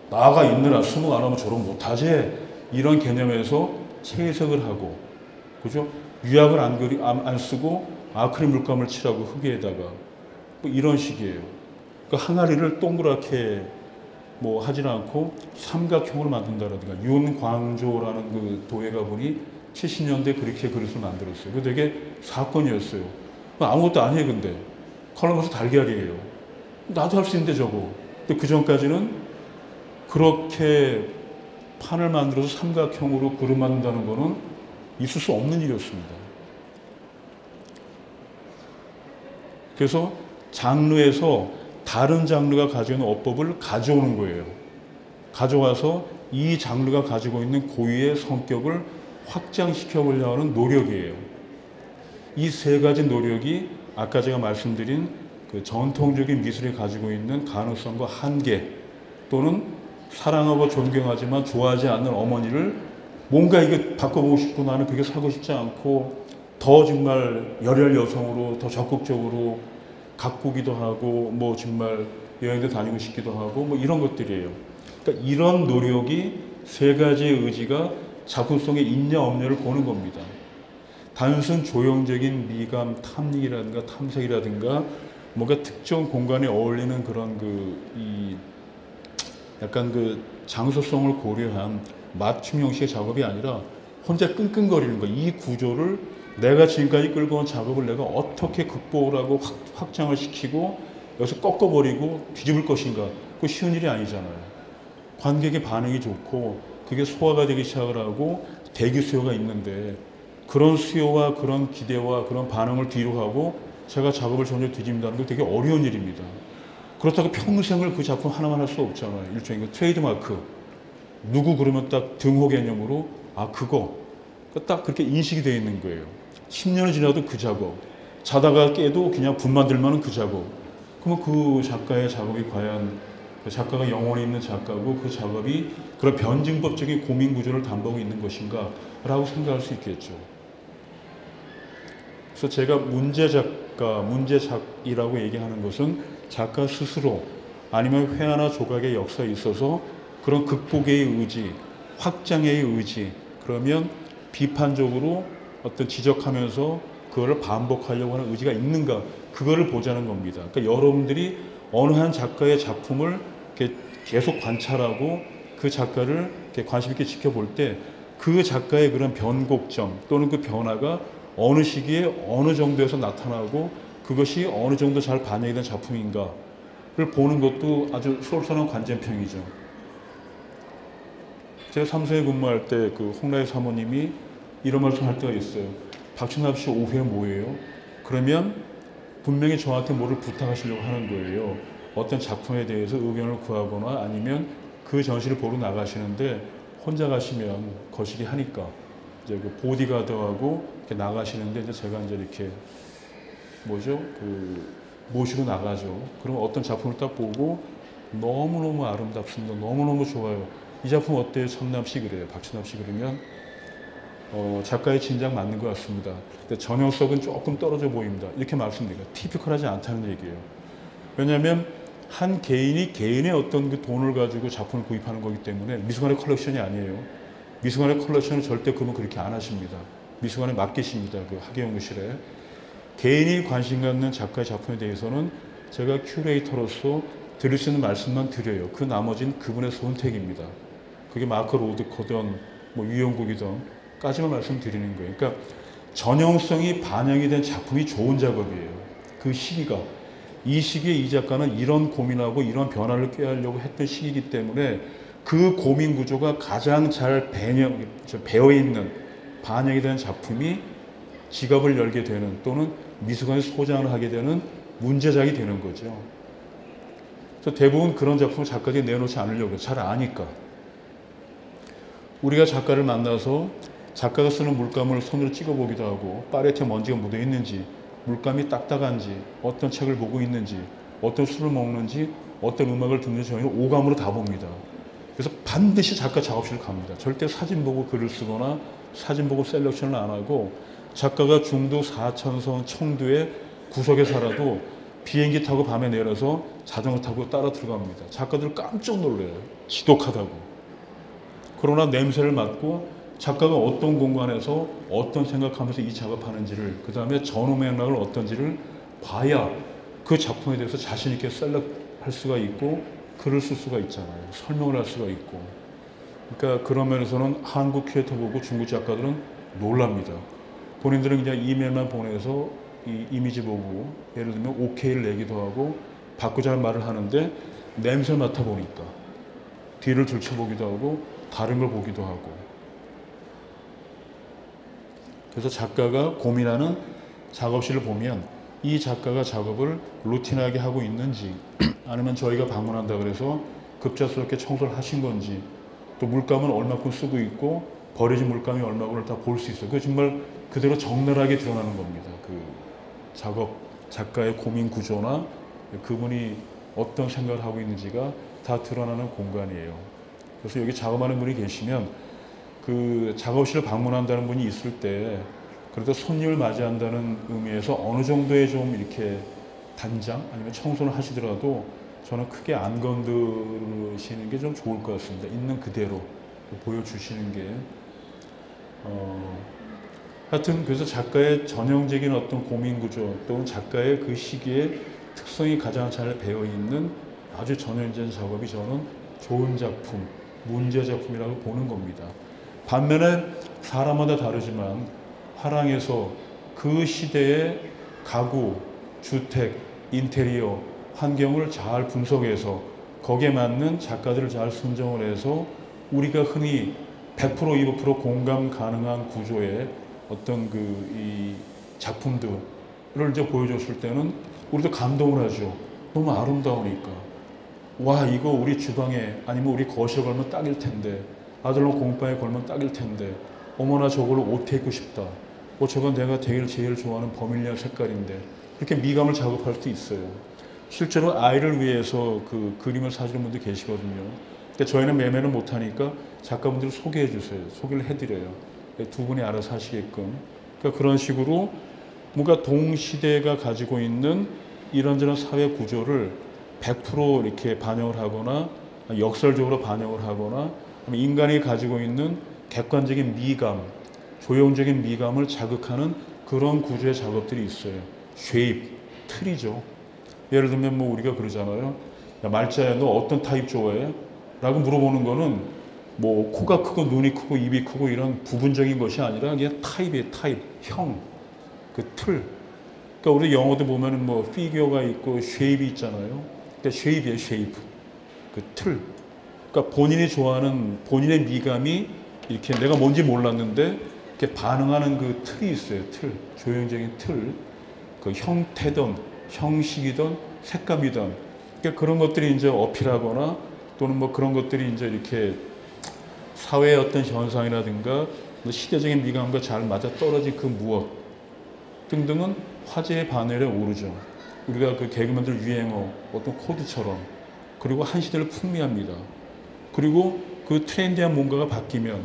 나가 있느라 수능 안 하면 저런 못하지. 이런 개념에서 채색을 하고, 그죠? 유약을 안 쓰고 아크릴 물감을 칠하고 흙에다가 뭐 이런 식이에요. 그러니까 항아리를 동그랗게 뭐 하진 않고 삼각형으로 만든다라든가 윤광조라는 그 도예가분이 70년대 그렇게 그릇을 만들었어요. 그 되게 사건이었어요. 아무것도 아니에요, 근데. 컬럼에서 달걀이에요. 나도 할 수 있는데 저거. 근데 그 전까지는 그렇게 판을 만들어서 삼각형으로 그릇 만든다는 거는 있을 수 없는 일이었습니다. 그래서 장르에서 다른 장르가 가지고 있는 어법을 가져오는 거예요. 가져와서 이 장르가 가지고 있는 고유의 성격을 확장시켜 보려고 하는 노력이에요. 이 세 가지 노력이 아까 제가 말씀드린 그 전통적인 미술이 가지고 있는 가능성과 한계 또는 사랑하고 존경하지만 좋아하지 않는 어머니를 뭔가 이게 바꿔보고 싶고 나는 그게 사고 싶지 않고 더 정말 열혈 여성으로 더 적극적으로 가꾸기도 하고 뭐 정말 여행도 다니고 싶기도 하고 뭐 이런 것들이에요. 그러니까 이런 노력이 세 가지의 의지가 작품 속에 있냐 없냐를 보는 겁니다. 단순 조형적인 미감, 탐닉이라든가 탐색이라든가 뭔가 특정 공간에 어울리는 그런 약간 그 장소성을 고려한 맞춤 형식의 작업이 아니라 혼자 끙끙거리는 거. 이 구조를 내가 지금까지 끌고 온 작업을 내가 어떻게 극복을 하고 확장을 시키고 여기서 꺾어버리고 뒤집을 것인가. 그거 쉬운 일이 아니잖아요. 관객의 반응이 좋고 그게 소화가 되기 시작을 하고 대기 수요가 있는데 그런 수요와 그런 기대와 그런 반응을 뒤로 하고 제가 작업을 전혀 뒤집는다는 게 되게 어려운 일입니다. 그렇다고 평생을 그 작품 하나만 할 수 없잖아요. 일종의 그 트레이드마크. 누구 그러면 딱 등호 개념으로 아 그거 딱 그렇게 인식이 되어 있는 거예요. 10년이 지나도 그 작업. 자다가 깨도 그냥 분만 들면 그 작업. 그러면 그 작가의 작업이 과연 그 작가가 영혼이 있는 작가고 그 작업이 그런 변증법적인 고민 구조를 담보하고 있는 것인가 라고 생각할 수 있겠죠. 그래서 제가 문제작가, 문제작이라고 얘기하는 것은 작가 스스로 아니면 회화나 조각의 역사에 있어서 그런 극복의 의지, 확장의 의지, 그러면 비판적으로 어떤 지적하면서 그거를 반복하려고 하는 의지가 있는가, 그거를 보자는 겁니다. 그러니까 여러분들이 어느 한 작가의 작품을 이렇게 계속 관찰하고 그 작가를 이렇게 관심 있게 지켜볼 때 그 작가의 그런 변곡점 또는 그 변화가 어느 시기에 어느 정도에서 나타나고 그것이 어느 정도 잘 반영이 된 작품인가를 보는 것도 아주 솔선한 관전평이죠. 제가 삼성에 근무할 때 그 홍라의 사모님이 이런 말씀 할 때가 있어요. 박춘합 씨 오후에 뭐예요? 그러면 분명히 저한테 뭐를 부탁하시려고 하는 거예요. 어떤 작품에 대해서 의견을 구하거나 아니면 그 전시를 보러 나가시는데 혼자 가시면 거시기 하니까 이제 그 보디가드하고 이렇게 나가시는데 이제 제가 이제 이렇게 뭐죠? 그 모시고 나가죠. 그럼 어떤 작품을 딱 보고 너무너무 아름답습니다. 너무너무 좋아요. 이 작품 어때요? 천남 씨 그래요. 박춘합 씨 그러면 작가의 진작 맞는 것 같습니다. 근데 전형성은 조금 떨어져 보입니다. 이렇게 말씀드리니까 티피컬하지 않다는 얘기예요. 왜냐하면 한 개인이 개인의 어떤 그 돈을 가지고 작품을 구입하는 거기 때문에 미술관의 컬렉션이 아니에요. 미술관의 컬렉션은 절대 그러면 그렇게 안 하십니다. 미술관에 맡기십니다. 그 학예연구실에. 개인이 관심 갖는 작가의 작품에 대해서는 제가 큐레이터로서 드릴 수 있는 말씀만 드려요. 그 나머지는 그분의 선택입니다. 그게 마크 로드커든 뭐 유영국이든 까지만 말씀드리는 거예요. 그러니까 전형성이 반영이 된 작품이 좋은 작업이에요. 그 시기가. 이 시기에 이 작가는 이런 고민하고 이런 변화를 꾀하려고 했던 시기이기 때문에 그 고민 구조가 가장 잘 배어있는 반영이 된 작품이 지갑을 열게 되는 또는 미술관에 소장을 하게 되는 문제작이 되는 거죠. 그래서 대부분 그런 작품을 작가들이 내놓지 않으려고 잘 아니까. 우리가 작가를 만나서 작가가 쓰는 물감을 손으로 찍어보기도 하고 팔레트에 먼지가 묻어 있는지 물감이 딱딱한지 어떤 책을 보고 있는지 어떤 술을 먹는지 어떤 음악을 듣는지 저희는 오감으로 다 봅니다. 그래서 반드시 작가 작업실을 갑니다. 절대 사진 보고 글을 쓰거나 사진 보고 셀렉션을 안 하고 작가가 중도 사천성 청두의 구석에 살아도 비행기 타고 밤에 내려서 자전거 타고 따라 들어갑니다. 작가들 깜짝 놀라요. 지독하다고. 그러나 냄새를 맡고 작가가 어떤 공간에서 어떤 생각하면서 이 작업하는지를 그 다음에 전후 맥락을 어떤지를 봐야 그 작품에 대해서 자신 있게 셀렉할 수가 있고 글을 쓸 수가 있잖아요. 설명을 할 수가 있고. 그러니까 그런 면에서는 한국 큐레이터 보고 중국 작가들은 놀랍니다. 본인들은 그냥 이메일만 보내서 이 이미지 보고 예를 들면 오케이를 내기도 하고 바꾸자는 말을 하는데 냄새를 맡아보니까 뒤를 들춰보기도 하고 다른 걸 보기도 하고. 그래서 작가가 고민하는 작업실을 보면 이 작가가 작업을 루틴하게 하고 있는지 아니면 저희가 방문한다 그래서 급작스럽게 청소를 하신 건지 또 물감은 얼마큼 쓰고 있고 버려진 물감이 얼마큼을 다 볼 수 있어요. 그 정말 그대로 적나라하게 드러나는 겁니다. 그 작가의 고민 구조나 그분이 어떤 생각을 하고 있는지가 다 드러나는 공간이에요. 그래서 여기 작업하는 분이 계시면 그 작업실을 방문한다는 분이 있을 때 그래도 손님을 맞이한다는 의미에서 어느 정도의 좀 이렇게 단장 아니면 청소를 하시더라도 저는 크게 안 건드시는 게 좀 좋을 것 같습니다. 있는 그대로 보여주시는 게. 하여튼 그래서 작가의 전형적인 어떤 고민 구조 또는 작가의 그 시기에 특성이 가장 잘 배어 있는 아주 전형적인 작업이 저는 좋은 작품, 문제 작품이라고 보는 겁니다. 반면에 사람마다 다르지만 화랑에서 그 시대의 가구, 주택, 인테리어, 환경을 잘 분석해서 거기에 맞는 작가들을 잘 선정을 해서 우리가 흔히 100% 200% 공감 가능한 구조의 어떤 이 작품들을 이제 보여줬을 때는 우리도 감동을 하죠. 너무 아름다우니까. 와, 이거 우리 주방에 아니면 우리 거실에 걸면 딱일 텐데 아들놈 공방에 걸면 딱일 텐데 어머나 저걸로 옷 입고 싶다. 저건 내가 제일 좋아하는 버밀리아 색깔인데 이렇게 미감을 작업할 수 있어요. 실제로 아이를 위해서 그 그림을 사주는 분들 계시거든요. 근데 저희는 매매를 못하니까 작가분들을 소개해 주세요. 소개를 해드려요. 두 분이 알아서 하시게끔. 그러니까 그런 식으로 뭔가 동시대가 가지고 있는 이런저런 사회 구조를 100% 이렇게 반영을 하거나 역설적으로 반영을 하거나 인간이 가지고 있는 객관적인 미감, 조형적인 미감을 자극하는 그런 구조의 작업들이 있어요. 쉐입, 틀이죠. 예를 들면 뭐 우리가 그러잖아요. 야, 말자야, 너 어떤 타입 좋아해? 라고 물어보는 거는 뭐 코가 크고 눈이 크고 입이 크고 이런 부분적인 것이 아니라 그냥 타입이에요. 타입, 형, 그 틀. 그러니까 우리 영어도 보면은 뭐 피규어가 있고 쉐입이 있잖아요. 그러니까 쉐입이에요. 쉐입. 그 틀. 그러니까 본인이 좋아하는 본인의 미감이 이렇게 내가 뭔지 몰랐는데 이렇게 반응하는 그 틀이 있어요. 틀. 조형적인 틀. 그 형태든 형식이든 색감이든 그러니까 그런 것들이 이제 어필하거나 또는 뭐 그런 것들이 이제 이렇게 사회의 어떤 현상이라든가 시대적인 미감과 잘 맞아 떨어진 그 무엇 등등은 화제의 반열에 오르죠. 우리가 그 개그맨들 유행어 어떤 코드처럼 그리고 한 시대를 풍미합니다. 그리고 그 트렌디한 뭔가가 바뀌면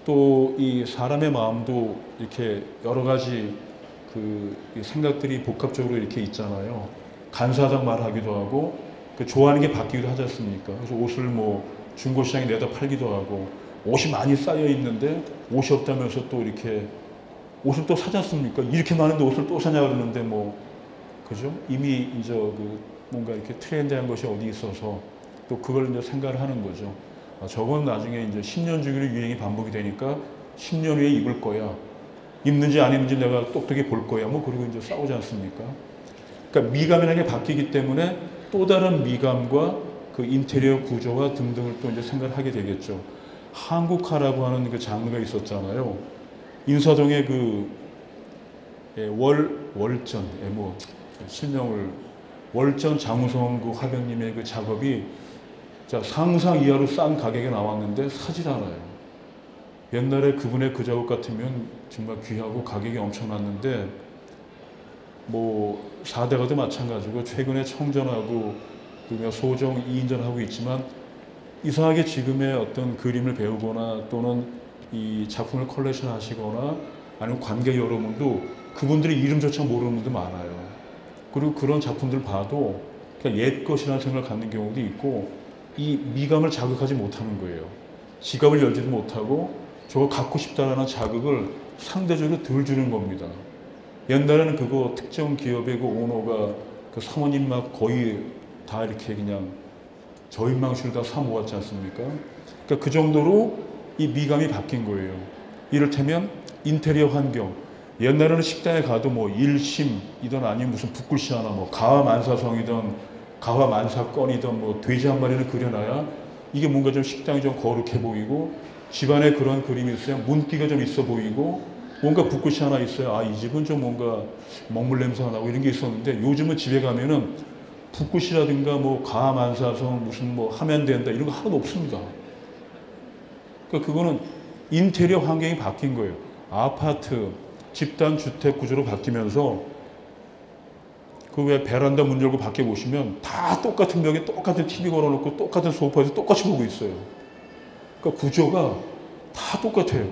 또 이 사람의 마음도 이렇게 여러 가지 그 생각들이 복합적으로 이렇게 있잖아요. 간사하다고 말하기도 하고 그 좋아하는 게 바뀌기도 하지 않습니까? 그래서 옷을 뭐 중고시장에 내다 팔기도 하고 옷이 많이 쌓여 있는데 옷이 없다면서 또 이렇게 옷을 또 사지 않습니까? 이렇게 많은데 옷을 또 사냐 그러는데 뭐 그죠? 이미 이제 그 뭔가 이렇게 트렌드한 것이 어디 있어서 또 그걸 이제 생각을 하는 거죠. 아, 저건 나중에 이제 10년 주기로 유행이 반복이 되니까 10년 후에 입을 거야. 입는지 안 입는지 내가 똑똑히 볼 거야. 뭐 그리고 이제 싸우지 않습니까? 그러니까 미감이라는 게 바뀌기 때문에 또 다른 미감과 그 인테리어 구조와 등등을 또 이제 생각을 하게 되겠죠. 한국화라고 하는 그 장르가 있었잖아요. 인사동의 그 월전, 뭐 실명을 월전 장우성 그 화병님의 그 작업이 자, 상상 이하로 싼 가격에 나왔는데 사질 않아요. 옛날에 그분의 그 작업 같으면 정말 귀하고 가격이 엄청났는데 뭐 4대가도 마찬가지고 최근에 청전하고 소정 2인전하고 있지만 이상하게 지금의 어떤 그림을 배우거나 또는 이 작품을 컬렉션 하시거나 아니면 관객 여러분도 그분들의 이름조차 모르는 분도 많아요. 그리고 그런 작품들 봐도 그냥 옛 것이라는 생각을 갖는 경우도 있고 이 미감을 자극하지 못하는 거예요. 지갑을 열지도 못하고 저거 갖고 싶다라는 자극을 상대적으로 덜 주는 겁니다. 옛날에는 그거 특정 기업의 그 오너가 그 사모님 막 거의 다 이렇게 그냥 저인망실 다 사모았지 않습니까? 그러니까 그 정도로 이 미감이 바뀐 거예요. 이를테면 인테리어 환경. 옛날에는 식당에 가도 뭐 일심이든 아니면 무슨 붓글씨 하나 뭐 가화만사성이든 가화만사건이든 뭐 돼지 한 마리를 그려놔야 이게 뭔가 좀 식당이 좀 거룩해 보이고 집안에 그런 그림이 있어야 문기가 좀 있어 보이고 뭔가 붓글씨 하나 있어야 아, 이 집은 좀 뭔가 먹물 냄새가 나고 이런 게 있었는데 요즘은 집에 가면은 붓글씨라든가 뭐 가만사성 무슨 뭐 하면 된다 이런 거 하나도 없습니다. 그러니까 그거는 인테리어 환경이 바뀐 거예요. 아파트, 집단 주택 구조로 바뀌면서 그 왜 베란다 문 열고 밖에 보시면 다 똑같은 벽에 똑같은 TV 걸어놓고 똑같은 소파에서 똑같이 보고 있어요. 그러니까 구조가 다 똑같아요.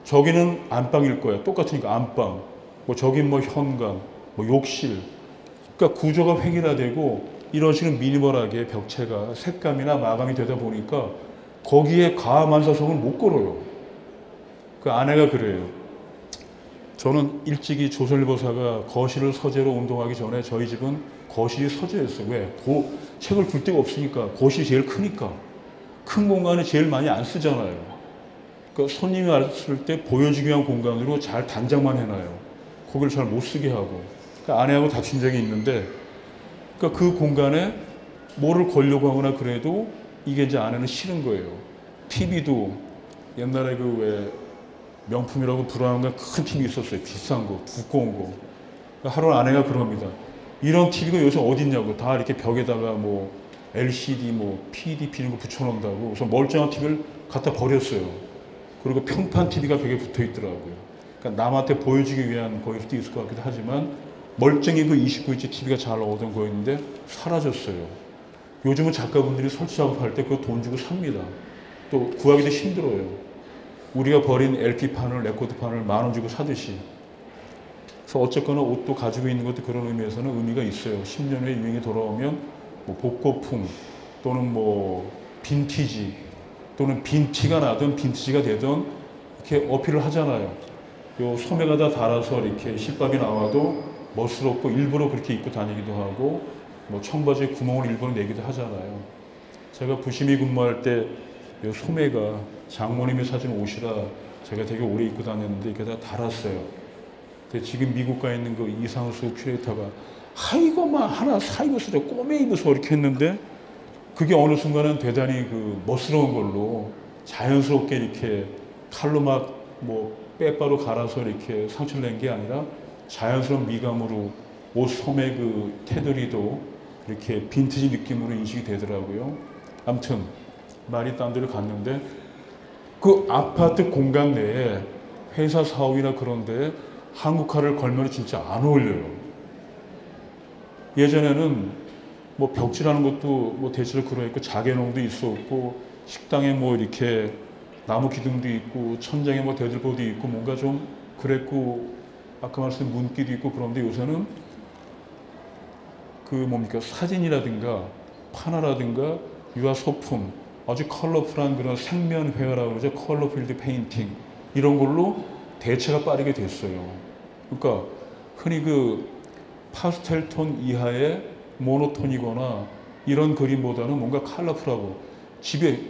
저기는 안방일 거야. 똑같으니까 안방. 뭐 저긴 뭐 현관, 뭐 욕실. 그러니까 구조가 획일화되고 이런 식으로 미니멀하게 벽체가 색감이나 마감이 되다 보니까 거기에 가만사성을 못 걸어요. 그 아내가 그래요. 저는 일찍이 조선일보사가 거실을 서재로 운동하기 전에 저희 집은 거실이 서재였어요. 왜? 책을 둘 데가 없으니까. 거실이 제일 크니까. 큰 공간을 제일 많이 안 쓰잖아요. 그러니까 손님이 왔을 때 보여주기 위한 공간으로 잘 단장만 해놔요. 거기를 잘 못 쓰게 하고. 그러니까 아내하고 다툰 적이 있는데, 그러니까 그 공간에 뭐를 걸려고 하거나 그래도 이게 이제 아내는 싫은 거예요. TV도 옛날에 그 왜 명품이라고 브라운관 큰 TV 있었어요. 비싼 거, 두꺼운 거. 그러니까 하루 아내가 그럽니다. 이런 TV가 요새 어디 있냐고. 다 이렇게 벽에다가 뭐 LCD, 뭐 PDP 이런 거 붙여놓는다고. 그래서 멀쩡한 TV를 갖다 버렸어요. 그리고 평판 TV가 벽에 붙어 있더라고요. 그러니까 남한테 보여주기 위한 거일 수도 있을 것 같기도 하지만 멀쩡히 그 29인치 TV가 잘 나오던 거였는데 사라졌어요. 요즘은 작가분들이 설치 작업할 때 그거 돈 주고 삽니다. 또 구하기도 힘들어요. 우리가 버린 LP판을, 레코드판을 10,000원 주고 사듯이. 그래서 어쨌거나 옷도 가지고 있는 것도 그런 의미에서는 의미가 있어요. 10년 후에 유행이 돌아오면 뭐 복고풍 또는 뭐 빈티지 또는 빈티가 나든 빈티지가 되든 이렇게 어필을 하잖아요. 요 소매가 다 달아서 이렇게 실밥이 나와도 멋스럽고 일부러 그렇게 입고 다니기도 하고 뭐 청바지에 구멍을 일부러 내기도 하잖아요. 제가 부심이 근무할 때 요 소매가 장모님이 사준 옷이라 제가 되게 오래 입고 다녔는데 이게 다 달았어요. 근데 지금 미국 가 있는 그 이상수 큐레이터가 이거만 하나 사 입으세요. 꼬매 입으세요. 이렇게 했는데 그게 어느 순간은 대단히 그 멋스러운 걸로 자연스럽게 이렇게 칼로 막 뭐 빼바로 갈아서 이렇게 상처를 낸 게 아니라 자연스러운 미감으로 옷 소매 그 테두리도 이렇게 빈티지 느낌으로 인식이 되더라고요. 아무튼 말이 딴 데로 갔는데 그 아파트 공간 내에 회사 사옥이나 그런 데에 한국화를 걸면 진짜 안 어울려요. 예전에는 뭐 벽지라는 것도 뭐 대체로 그러했고 자개농도 있었고 식당에 뭐 이렇게 나무 기둥도 있고 천장에 뭐 대들보도 있고 뭔가 좀 그랬고 아까 말씀드린 문기도 있고 그런데 요새는 그 뭡니까 사진이라든가 판화라든가 유화 소품 아주 컬러풀한 그런 생면 회화라고 그러죠. 컬러필드 페인팅 이런 걸로 대체가 빠르게 됐어요. 그러니까 흔히 그 파스텔 톤 이하의 모노톤이거나 이런 그림보다는 뭔가 컬러풀하고 집에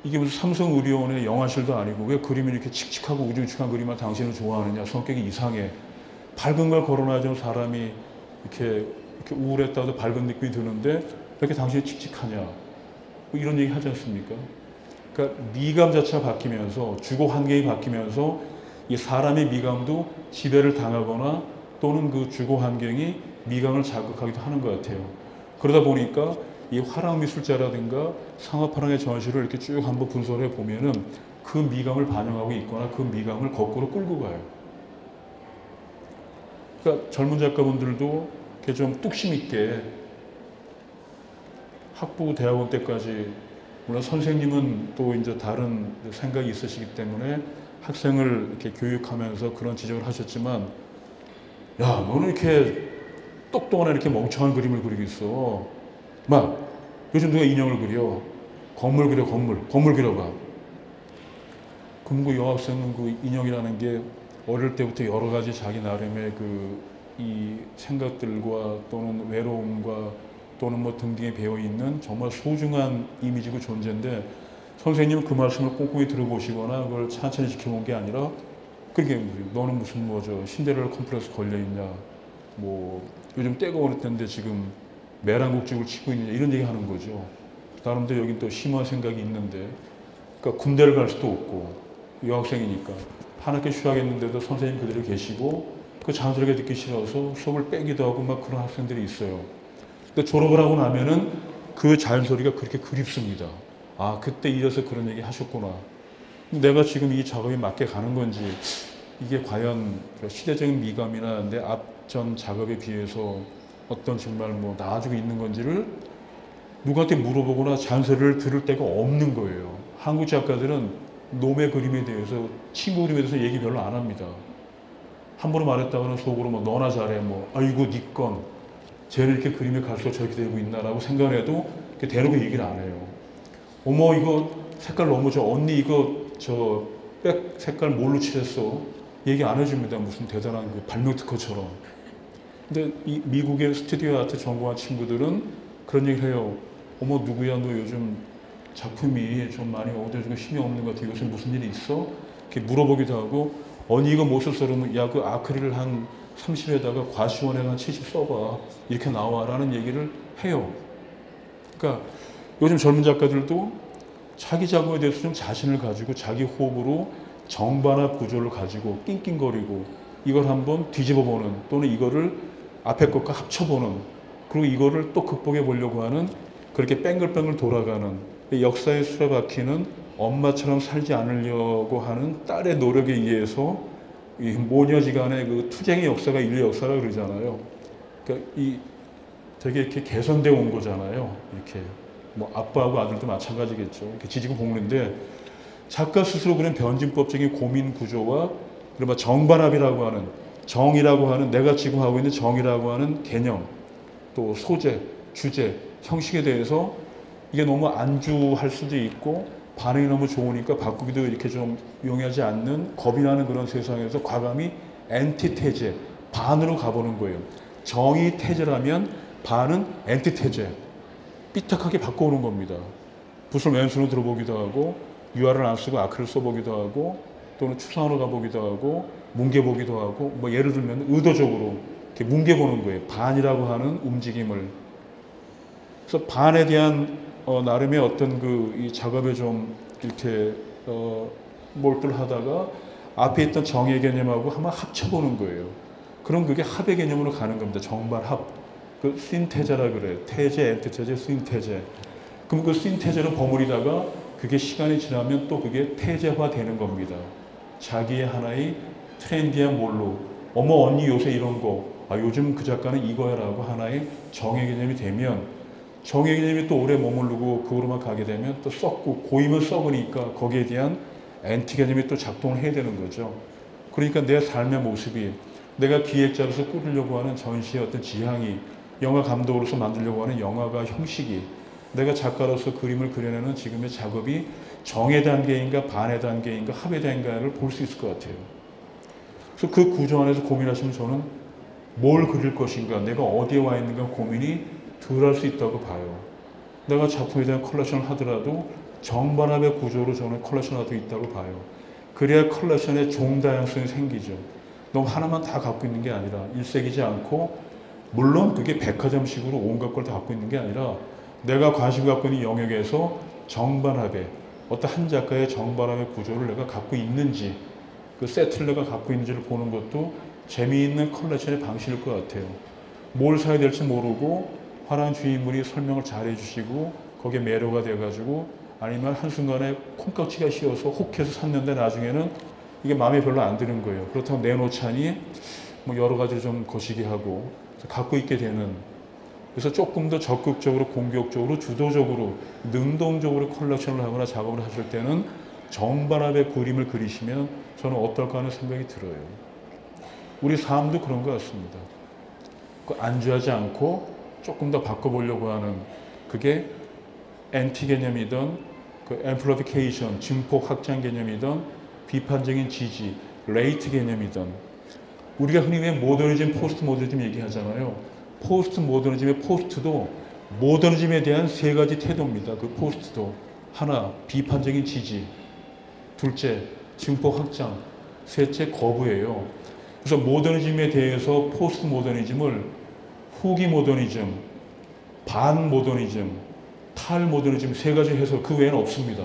이게 무슨 삼성의료원의 영화실도 아니고 왜 그림이 이렇게 칙칙하고 우중충한 그림만 당신은 좋아하느냐 성격이 이상해 밝은 걸 걸어놔야지 사람이 이렇게 우울했다도 밝은 느낌이 드는데 왜 이렇게 당신이 칙칙하냐 뭐 이런 얘기 하지 않습니까? 그러니까 미감 자체가 바뀌면서 주거 환경이 바뀌면서 이 사람의 미감도 지배를 당하거나 또는 그 주거 환경이 미감을 자극하기도 하는 것 같아요. 그러다 보니까 이 화랑미술자라든가 상업화랑의 전시를 이렇게 쭉 한번 분석해 보면은 그 미감을 반영하고 있거나 그 미감을 거꾸로 끌고 가요. 그러니까 젊은 작가분들도 이렇게 좀 뚝심 있게 학부 대학원 때까지 물론 선생님은 또 이제 다른 생각이 있으시기 때문에 학생을 이렇게 교육하면서 그런 지적을 하셨지만 야, 너는 이렇게 똑똑하나 이렇게 멍청한 그림을 그리겠어. 막 요즘 누가 인형을 그려? 건물 그려, 건물 그려봐. 그럼 그 여학생은 그 인형이라는 게 어릴 때부터 여러 가지 자기 나름의 그 이 생각들과 또는 외로움과 또는 뭐 등등에 배어 있는 정말 소중한 이미지고 존재인데 선생님은 그 말씀을 꼼꼼히 들어보시거나 그걸 천천히 지켜본 게 아니라 그렇게 너는 무슨 뭐 저 신데렐라 컴플렉스 걸려 있냐, 뭐 요즘 때가 어느 때인데 지금 매랑국적을 치고 있느냐 이런 얘기 하는 거죠. 나름대로 여긴 또 심한 생각이 있는데, 그러니까 군대를 갈 수도 없고 여학생이니까 한 학기 휴학했는데도 선생님 그대로 계시고 그 자연스럽게 듣기 싫어서 수업을 빼기도 하고 막 그런 학생들이 있어요. 근데 졸업을 하고 나면은 그 자연소리가 그렇게 그립습니다. 아, 그때 이래서 그런 얘기 하셨구나. 내가 지금 이 작업에 맞게 가는 건지, 이게 과연 시대적인 미감이나 내 앞전 작업에 비해서 어떤 정말 뭐 나아지고 있는 건지를 누구한테 물어보거나 잔소리를 들을 데가 없는 거예요. 한국 작가들은 놈의 그림에 대해서, 친구 그림에 대해서 얘기 별로 안 합니다. 함부로 말했다가는 속으로 뭐 너나 잘해, 뭐 아이고 니 건 쟤는 이렇게 그림에 갈수록 저렇게 되고 있나라고 생각해도 대놓고 얘기를 안 해요. 어머 이거 색깔 너무 좋아, 언니 이거 저 백 색깔 뭘로 칠했어? 얘기 안 해줍니다. 무슨 대단한 그 발명 특허처럼. 근데 이 미국의 스튜디오 아트 전공한 친구들은 그런 얘기를 해요. 어머 누구야 너 요즘 작품이 좀 많이 어두워지고 힘이 없는 것 같아. 요새 무슨 일이 있어? 이렇게 물어보기도 하고, 언니 이거 못 썼어 그러면 야 그 아크릴 한 30에다가 과시원에다 한 70 써봐. 이렇게 나와라는 얘기를 해요. 그러니까 요즘 젊은 작가들도 자기 작업에 대해서 좀 자신을 가지고 자기 호흡으로 정반합 구조를 가지고 낑낑거리고 이걸 한번 뒤집어보는, 또는 이거를 앞에 것과 합쳐보는, 그리고 이거를 또 극복해 보려고 하는, 그렇게 뺑글뺑글 돌아가는 역사의 수레바퀴는 엄마처럼 살지 않으려고 하는 딸의 노력에 의해서 이 모녀지간의 그 투쟁의 역사가 인류 역사라 그러잖아요. 그러니까 이 되게 이렇게 개선되어 온 거잖아요. 이렇게 뭐 아빠하고 아들도 마찬가지겠죠. 이렇게 지지고 볶는데 작가 스스로 그런 변증법적인 고민 구조와 그리고 정반합이라고 하는, 정이라고 하는, 내가 지금 하고 있는 정이라고 하는 개념, 또 소재, 주제, 형식에 대해서 이게 너무 안주할 수도 있고 반응이 너무 좋으니까 바꾸기도 이렇게 좀 용이하지 않는, 겁이 나는 그런 세상에서 과감히 엔티테제, 반으로 가보는 거예요. 정이 태제라면 반은 엔티테제, 삐딱하게 바꿔오는 겁니다. 붓을 왼손으로 들어보기도 하고 유화를 안 쓰고 아크릴 써보기도 하고 또는 추상으로 가보기도 하고 뭉개보기도 하고, 뭐 예를 들면 의도적으로 이렇게 뭉개보는 거예요. 반이라고 하는 움직임을. 그래서 반에 대한 나름의 어떤 이 작업에 좀 이렇게 몰두를 하다가 앞에 있던 정의 개념하고 한번 합쳐보는 거예요. 그럼 그게 합의 개념으로 가는 겁니다. 정반합. 그 신태제라 그래요. 태제, 엔티테제, 신태제. 그럼 그 신태제로 버무리다가 그게 시간이 지나면 또 그게 태제화 되는 겁니다. 자기의 하나의 트렌디한 뭘로, 어머 언니 요새 이런 거, 아 요즘 그 작가는 이거야 라고 하나의 정의 개념이 되면, 정의 개념이 또 오래 머무르고 그거로만 가게 되면 또 썩고, 고이면 썩으니까 거기에 대한 엔티 개념이 또 작동을 해야 되는 거죠. 그러니까 내 삶의 모습이 내가 기획자로서 꾸리려고 하는 전시의 어떤 지향이 영화 감독으로서 만들려고 하는 영화가 형식이 내가 작가로서 그림을 그려내는 지금의 작업이 정의 단계인가 반의 단계인가 합의 단계인가를 볼 수 있을 것 같아요. 그래서 그 구조 안에서 고민하시면 저는 뭘 그릴 것인가 내가 어디에 와 있는가 고민이 덜 할 수 있다고 봐요. 내가 작품에 대한 컬렉션을 하더라도 정반합의 구조로 저는 컬렉션을 하고 있다고 봐요. 그래야 컬렉션의 종다양성이 생기죠. 너무 하나만 다 갖고 있는 게 아니라 일색이지 않고 물론 그게 백화점식으로 온갖 걸 다 갖고 있는 게 아니라 내가 관심 갖고 있는 영역에서 정반합의 어떤 한 작가의 정반합의 구조를 내가 갖고 있는지 그 세트를 내가 갖고 있는지를 보는 것도 재미있는 컬렉션의 방식일 것 같아요. 뭘 사야 될지 모르고 화랑 주인분이 설명을 잘 해주시고 거기에 매료가 돼가지고 아니면 한순간에 콩깍지가 씌어서 혹해서 샀는데 나중에는 이게 마음에 별로 안 드는 거예요. 그렇다고 내놓자니 뭐 여러 가지를 좀 거시기 하고 갖고 있게 되는 그래서 조금 더 적극적으로 공격적으로 주도적으로 능동적으로 컬렉션을 하거나 작업을 하실 때는 정반합의 그림을 그리시면 저는 어떨까 하는 생각이 들어요. 우리 삶도 그런 것 같습니다. 안주하지 않고 조금 더 바꿔보려고 하는 그게 엔티 개념이든 그 앰플리피케이션, 증폭 확장 개념이든 비판적인 지지, 레이트 개념이든 우리가 흔히 왜 모더니즘, 포스트 모더니즘 얘기하잖아요. 포스트 모더니즘의 포스트도 모더니즘에 대한 세 가지 태도입니다. 그 포스트도 하나, 비판적인 지지, 둘째, 증폭 확장, 셋째, 거부예요. 그래서 모더니즘에 대해서 포스트 모더니즘을 후기 모더니즘, 반 모더니즘, 탈 모더니즘 세 가지 해서 그 외에는 없습니다.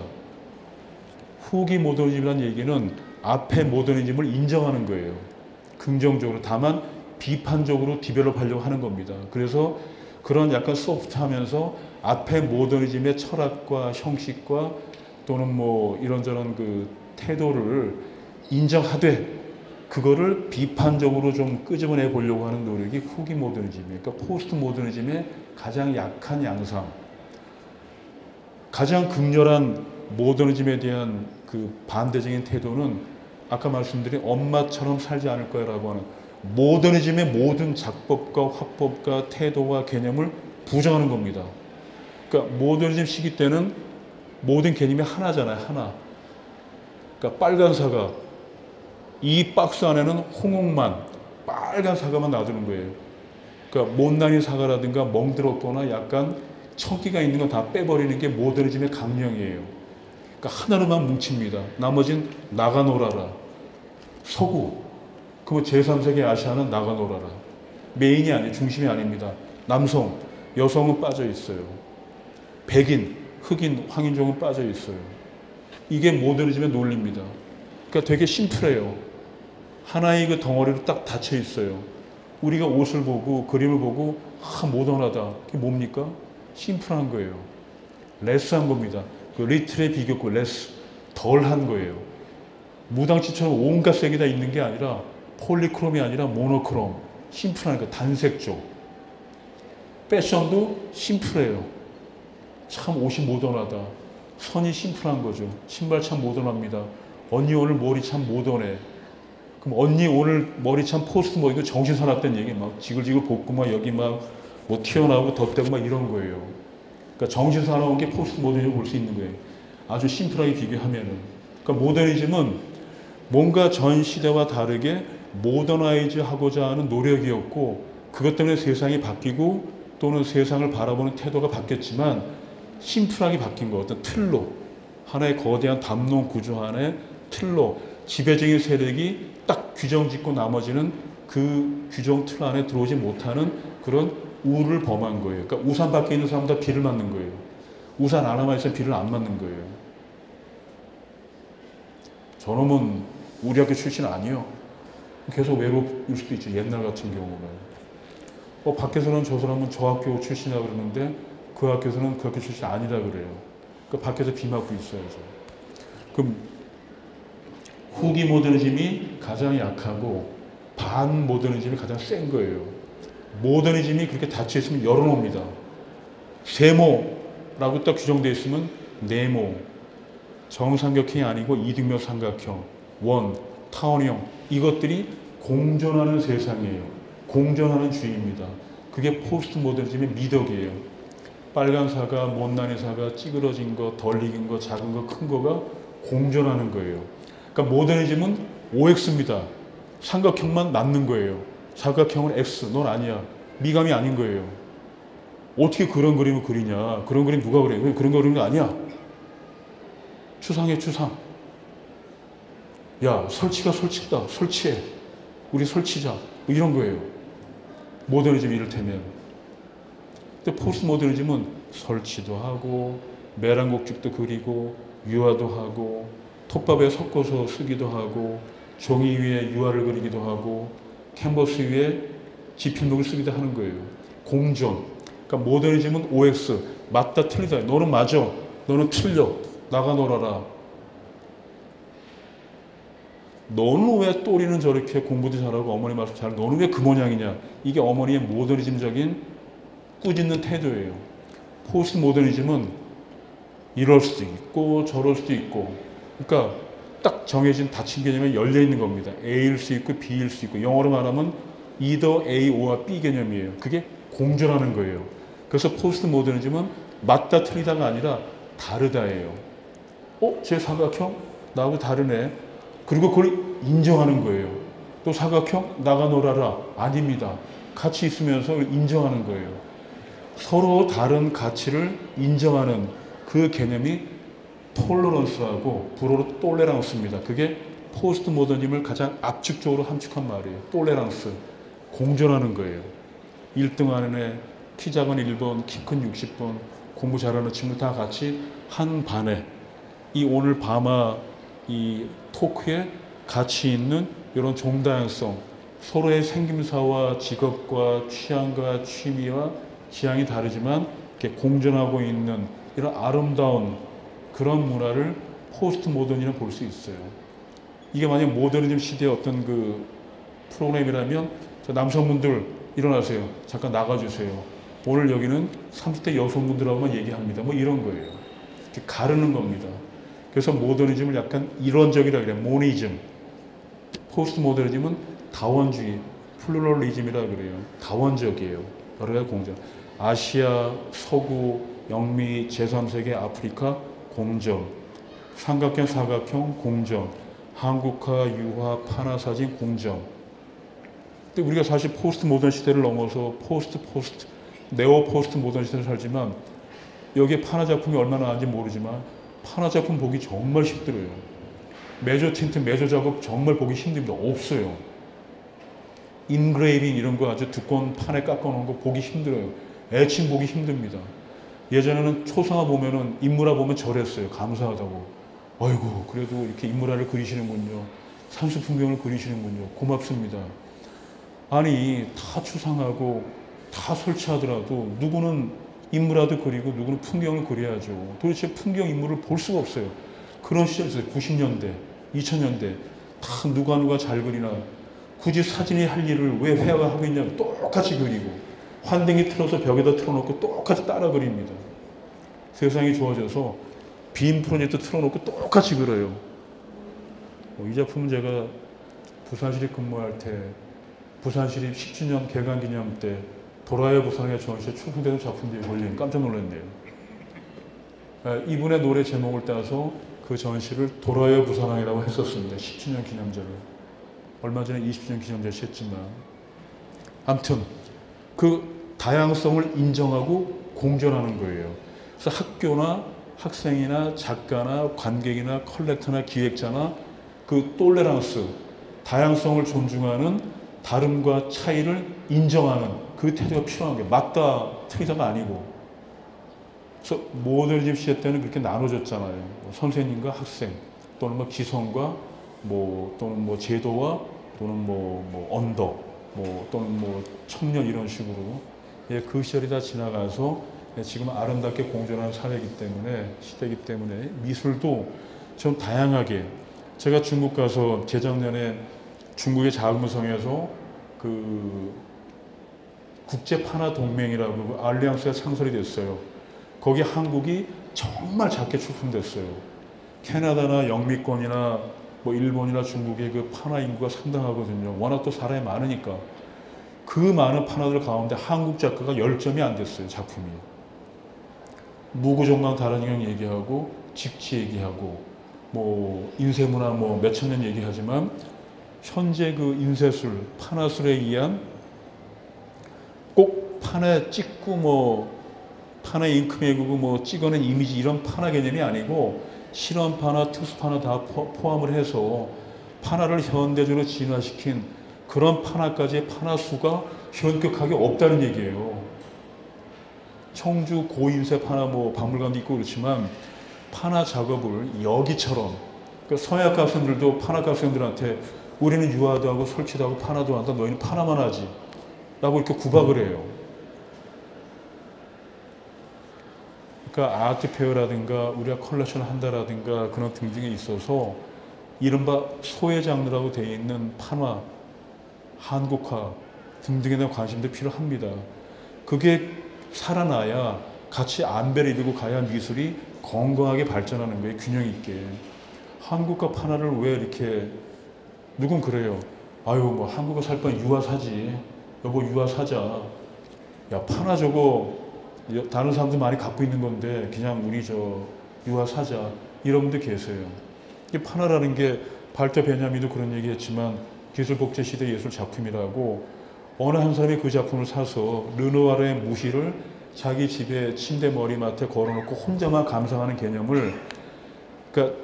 후기 모더니즘이라는 얘기는 앞에 모더니즘을 인정하는 거예요. 긍정적으로. 다만 비판적으로 디벨롭 하려고 하는 겁니다. 그래서 그런 약간 소프트하면서 앞에 모더니즘의 철학과 형식과 또는 뭐 이런저런 그 태도를 인정하되 그거를 비판적으로 좀 끄집어내 보려고 하는 노력이 후기 모더니즘이에요. 그러니까 포스트 모더니즘의 가장 약한 양상. 가장 극렬한 모더니즘에 대한 그 반대적인 태도는 아까 말씀드린 엄마처럼 살지 않을 거라고 하는 모더니즘의 모든 작법과 화법과 태도와 개념을 부정하는 겁니다. 그러니까 모더니즘 시기 때는 모든 개념이 하나잖아요. 하나. 그러니까 빨간 사과. 이 박스 안에는 홍옥만, 빨간 사과만 놔두는 거예요. 그러니까 못난이 사과라든가 멍들었거나 약간 척기가 있는 건 다 빼버리는 게 모더니즘의 강령이에요. 그러니까 하나로만 뭉칩니다. 나머진 나가놀아라. 서구. 그 제3세계 아시아는 나가놀아라. 메인이 아니에요. 중심이 아닙니다. 남성, 여성은 빠져 있어요. 백인, 흑인, 황인종은 빠져 있어요. 이게 모더니즘의 논리입니다. 그러니까 되게 심플해요. 하나의 그 덩어리로 딱 닫혀 있어요. 우리가 옷을 보고 그림을 보고 모던하다. 그게 뭡니까? 심플한 거예요. 레스한 겁니다. 그 리틀의 비교급 레스. 덜한 거예요. 무당치처럼 온갖 색이 다 있는 게 아니라 폴리크롬이 아니라 모노크롬. 심플한 거 단색조. 패션도 심플해요. 참 옷이 모던하다. 선이 심플한 거죠. 신발 참 모던합니다. 언니 오늘 머리 참 모던해. 그럼 언니 오늘 머리 참 포스트 뭐 이거 정신 사납다는 얘기 막 지글지글 볶고 막 여기 막 뭐 튀어나오고 덧대고 막 이런 거예요. 그러니까 정신 사나운 게 포스트 모더니즘을 볼 수 있는 거예요. 아주 심플하게 비교하면은. 그러니까 모더니즘은 뭔가 전 시대와 다르게 모더나이즈 하고자 하는 노력이었고 그것 때문에 세상이 바뀌고 또는 세상을 바라보는 태도가 바뀌었지만 심플하게 바뀐 거 어떤 틀로 하나의 거대한 담론 구조 안에 틀로 지배적인 세력이 딱 규정 짓고 나머지는 그 규정 틀 안에 들어오지 못하는 그런 우를 범한 거예요. 그러니까 우산 밖에 있는 사람은 다 비를 맞는 거예요. 우산 안에만 있으면 비를 안 맞는 거예요. 저놈은 우리 학교 출신 아니요. 계속 외로울 수도 있죠. 옛날 같은 경우는. 밖에서는 저 사람은 저 학교 출신이라고 그러는데 그 학교에서는 그 학교 출신 아니라 그래요. 그러니까 밖에서 비 맞고 있어야죠. 그럼 후기 모더니즘이 가장 약하고 반 모더니즘이 가장 센 거예요. 모더니즘이 그렇게 닫혀있으면 열어놓습니다. 세모라고 딱 규정되어 있으면 네모. 정삼각형이 아니고 이등변 삼각형, 원, 타원형 이것들이 공존하는 세상이에요. 공존하는 주의입니다. 그게 포스트 모더니즘의 미덕이에요. 빨간 사과, 못난이 사과, 찌그러진 거, 덜 익은 거, 작은 거, 큰 거가 공존하는 거예요. 그러니까 모더니즘은 OX입니다. 삼각형만 남는 거예요. 사각형은 X, 넌 아니야. 미감이 아닌 거예요. 어떻게 그런 그림을 그리냐. 그런 그림 누가 그래? 그런 거 그리는 거 아니야. 추상해, 추상. 야, 설치가 설치다. 설치해. 우리 설치자. 뭐 이런 거예요. 모더니즘 이를테면. 근데 포스트 모더니즘은 설치도 하고, 메랑곡죽도 그리고, 유화도 하고, 톱밥에 섞어서 쓰기도 하고, 종이 위에 유화를 그리기도 하고, 캔버스 위에 지필목을 쓰기도 하는 거예요. 공존. 그러니까 모더니즘은 OX. 맞다, 틀리다. 너는 맞아. 너는 틀려. 나가 놀아라. 너는 왜 또리는 저렇게 공부도 잘하고 어머니 말씀 잘하고 너는 왜 그 모양이냐. 이게 어머니의 모더니즘적인 꾸짖는 태도예요. 포스트 모더니즘은 이럴 수도 있고 저럴 수도 있고 그러니까 딱 정해진 닫힌 개념에 열려있는 겁니다. A일 수 있고 B일 수 있고 영어로 말하면 either A, O와 B 개념이에요. 그게 공존하는 거예요. 그래서 포스트 모더니즘은 맞다 틀리다가 아니라 다르다예요. 제 사각형? 나하고 다르네. 그리고 그걸 인정하는 거예요. 또 사각형? 나가 놀아라. 아닙니다. 같이 있으면서 인정하는 거예요. 서로 다른 가치를 인정하는 그 개념이 톨러런스하고 불어로 똘레랑스입니다. 그게 포스트 모더니즘을 가장 압축적으로 함축한 말이에요. 똘레랑스. 공존하는 거예요. 1등 하는 애, 키 작은 1번, 키 큰 60번, 공부 잘하는 친구 다 같이 한 반에 이 오늘 밤아 이 토크에 가치 있는 이런 종다양성, 서로의 생김새와 직업과 취향과 취미와 지향이 다르지만 이렇게 공존하고 있는 이런 아름다운 그런 문화를 포스트 모더니즘을 볼 수 있어요. 이게 만약 모더니즘 시대의 어떤 그 프로그램이라면 남성분들 일어나세요. 잠깐 나가주세요. 오늘 여기는 30대 여성분들하고만 얘기합니다. 뭐 이런 거예요. 이렇게 가르는 겁니다. 그래서 모더니즘을 약간 이론적이라 그래요. 모니즘. 포스트 모더니즘은 다원주의, 플루럴리즘이라 그래요. 다원적이에요. 여러 가지 공존. 아시아, 서구, 영미, 제3세계, 아프리카, 공존. 삼각형, 사각형, 공존. 한국화, 유화, 판화사진, 공존. 근데 우리가 사실 포스트 모던 시대를 넘어서 포스트, 네오 포스트 모던 시대를 살지만 여기에 판화 작품이 얼마나 나는지 모르지만 판화 작품 보기 정말 힘들어요. 메조 틴트, 메조 작업 정말 보기 힘듭니다. 없어요. 인그레이빙 이런 거 아주 두꺼운 판에 깎아놓은 거 보기 힘들어요. 애칭 보기 힘듭니다. 예전에는 초상화 보면은 인물화 보면 절했어요. 감사하다고. 아이고 그래도 이렇게 인물화를 그리시는군요. 산수 풍경을 그리시는군요. 고맙습니다. 아니 다 추상하고 다 설치하더라도 누구는 인물화도 그리고 누구는 풍경을 그려야죠. 도대체 풍경 인물을 볼 수가 없어요. 그런 시절이 있어요. 90년대, 2000년대 다 누가 잘 그리나 굳이 사진이 할 일을 왜 회화가 하고 있냐면 똑같이 그리고 환댕이 틀어서 벽에다 틀어놓고 똑같이 따라 그립니다. 세상이 좋아져서 빔 프로젝트 틀어놓고 똑같이 그려요. 이 작품은 제가 부산시립 근무할 때 부산시립 10주년 개관기념 때 돌아요 부산의 전시에 출품되는 작품들이 걸리니 깜짝 놀랐네요. 이분의 노래 제목을 따서 그 전시를 돌아요 부산항이라고 했었습니다. 10주년 기념제를. 얼마 전에 20주년 기념제를 했지만 아무튼 그 다양성을 인정하고 공존하는 거예요. 그래서 학교나 학생이나 작가나 관객이나 컬렉터나 기획자나 그 톨레랑스, 다양성을 존중하는 다름과 차이를 인정하는 그 태도가 필요한 게 맞다 틀리다가 아니고. 그래서 모더니즘 시대 때는 그렇게 나눠졌잖아요. 선생님과 학생 또는 뭐 기성과 또는 뭐 제도와 또는 언더 또는 청년 이런 식으로 그 시절이 다 지나가서 지금 아름답게 공존하는 사회이기 때문에 시대이기 때문에 미술도 좀 다양하게. 제가 중국 가서 재작년에 중국의 자금성에서 그 국제 판화 동맹이라고 알리앙스가 창설이 됐어요. 거기 한국이 정말 작게 출품됐어요. 캐나다나 영미권이나 뭐 일본이나 중국의 그 판화 인구가 상당하거든요. 워낙 또 사람이 많으니까. 그 많은 판화들 가운데 한국 작가가 10점이 안 됐어요, 작품이. 무구정강 다른 인형 얘기하고 직치 얘기하고 뭐 인쇄문화 뭐 몇천 년 얘기하지만 현재 그 인쇄술, 판화술에 의한 꼭 판에 찍고 뭐 판에 잉크 매구고 뭐 찍어낸 이미지 이런 판화 개념이 아니고 실험 판화, 특수 판화 다 포함을 해서 판화를 현대적으로 진화시킨 그런 판화까지의 판화 수가 현격하게 없다는 얘기예요. 청주 고인쇄 판화 뭐 박물관도 있고 그렇지만 판화 작업을 여기처럼 그러니까 서양학 학생들도 판화 학생들한테 우리는 유화도 하고 설치도 하고 판화도 한다. 너희는 판화만 하지. 라고 이렇게 구박을 해요. 그러니까 아트페어라든가 우리가 컬렉션을 한다라든가 그런 등등에 있어서 이른바 소외 장르라고 되어 있는 판화, 한국화 등등에 대한 관심도 필요합니다. 그게 살아나야 같이 안배를 이루고 가야 미술이 건강하게 발전하는 거예요. 균형 있게. 한국과 판화를 왜 이렇게 누군 그래요. 아유 뭐 한국어 살 바엔 유화 사지. 여보 유화 사자. 야 판화 저거 다른 사람들 많이 갖고 있는 건데 그냥 우리 저 유화 사자. 이런 분들 계세요. 이 판화라는 게 발터 베냐민도 그런 얘기했지만 기술복제 시대 예술 작품이라고 어느 한 사람이 그 작품을 사서 르누아르의 무희를 자기 집에 침대 머리맡에 걸어놓고 혼자만 감상하는 개념을 그러니까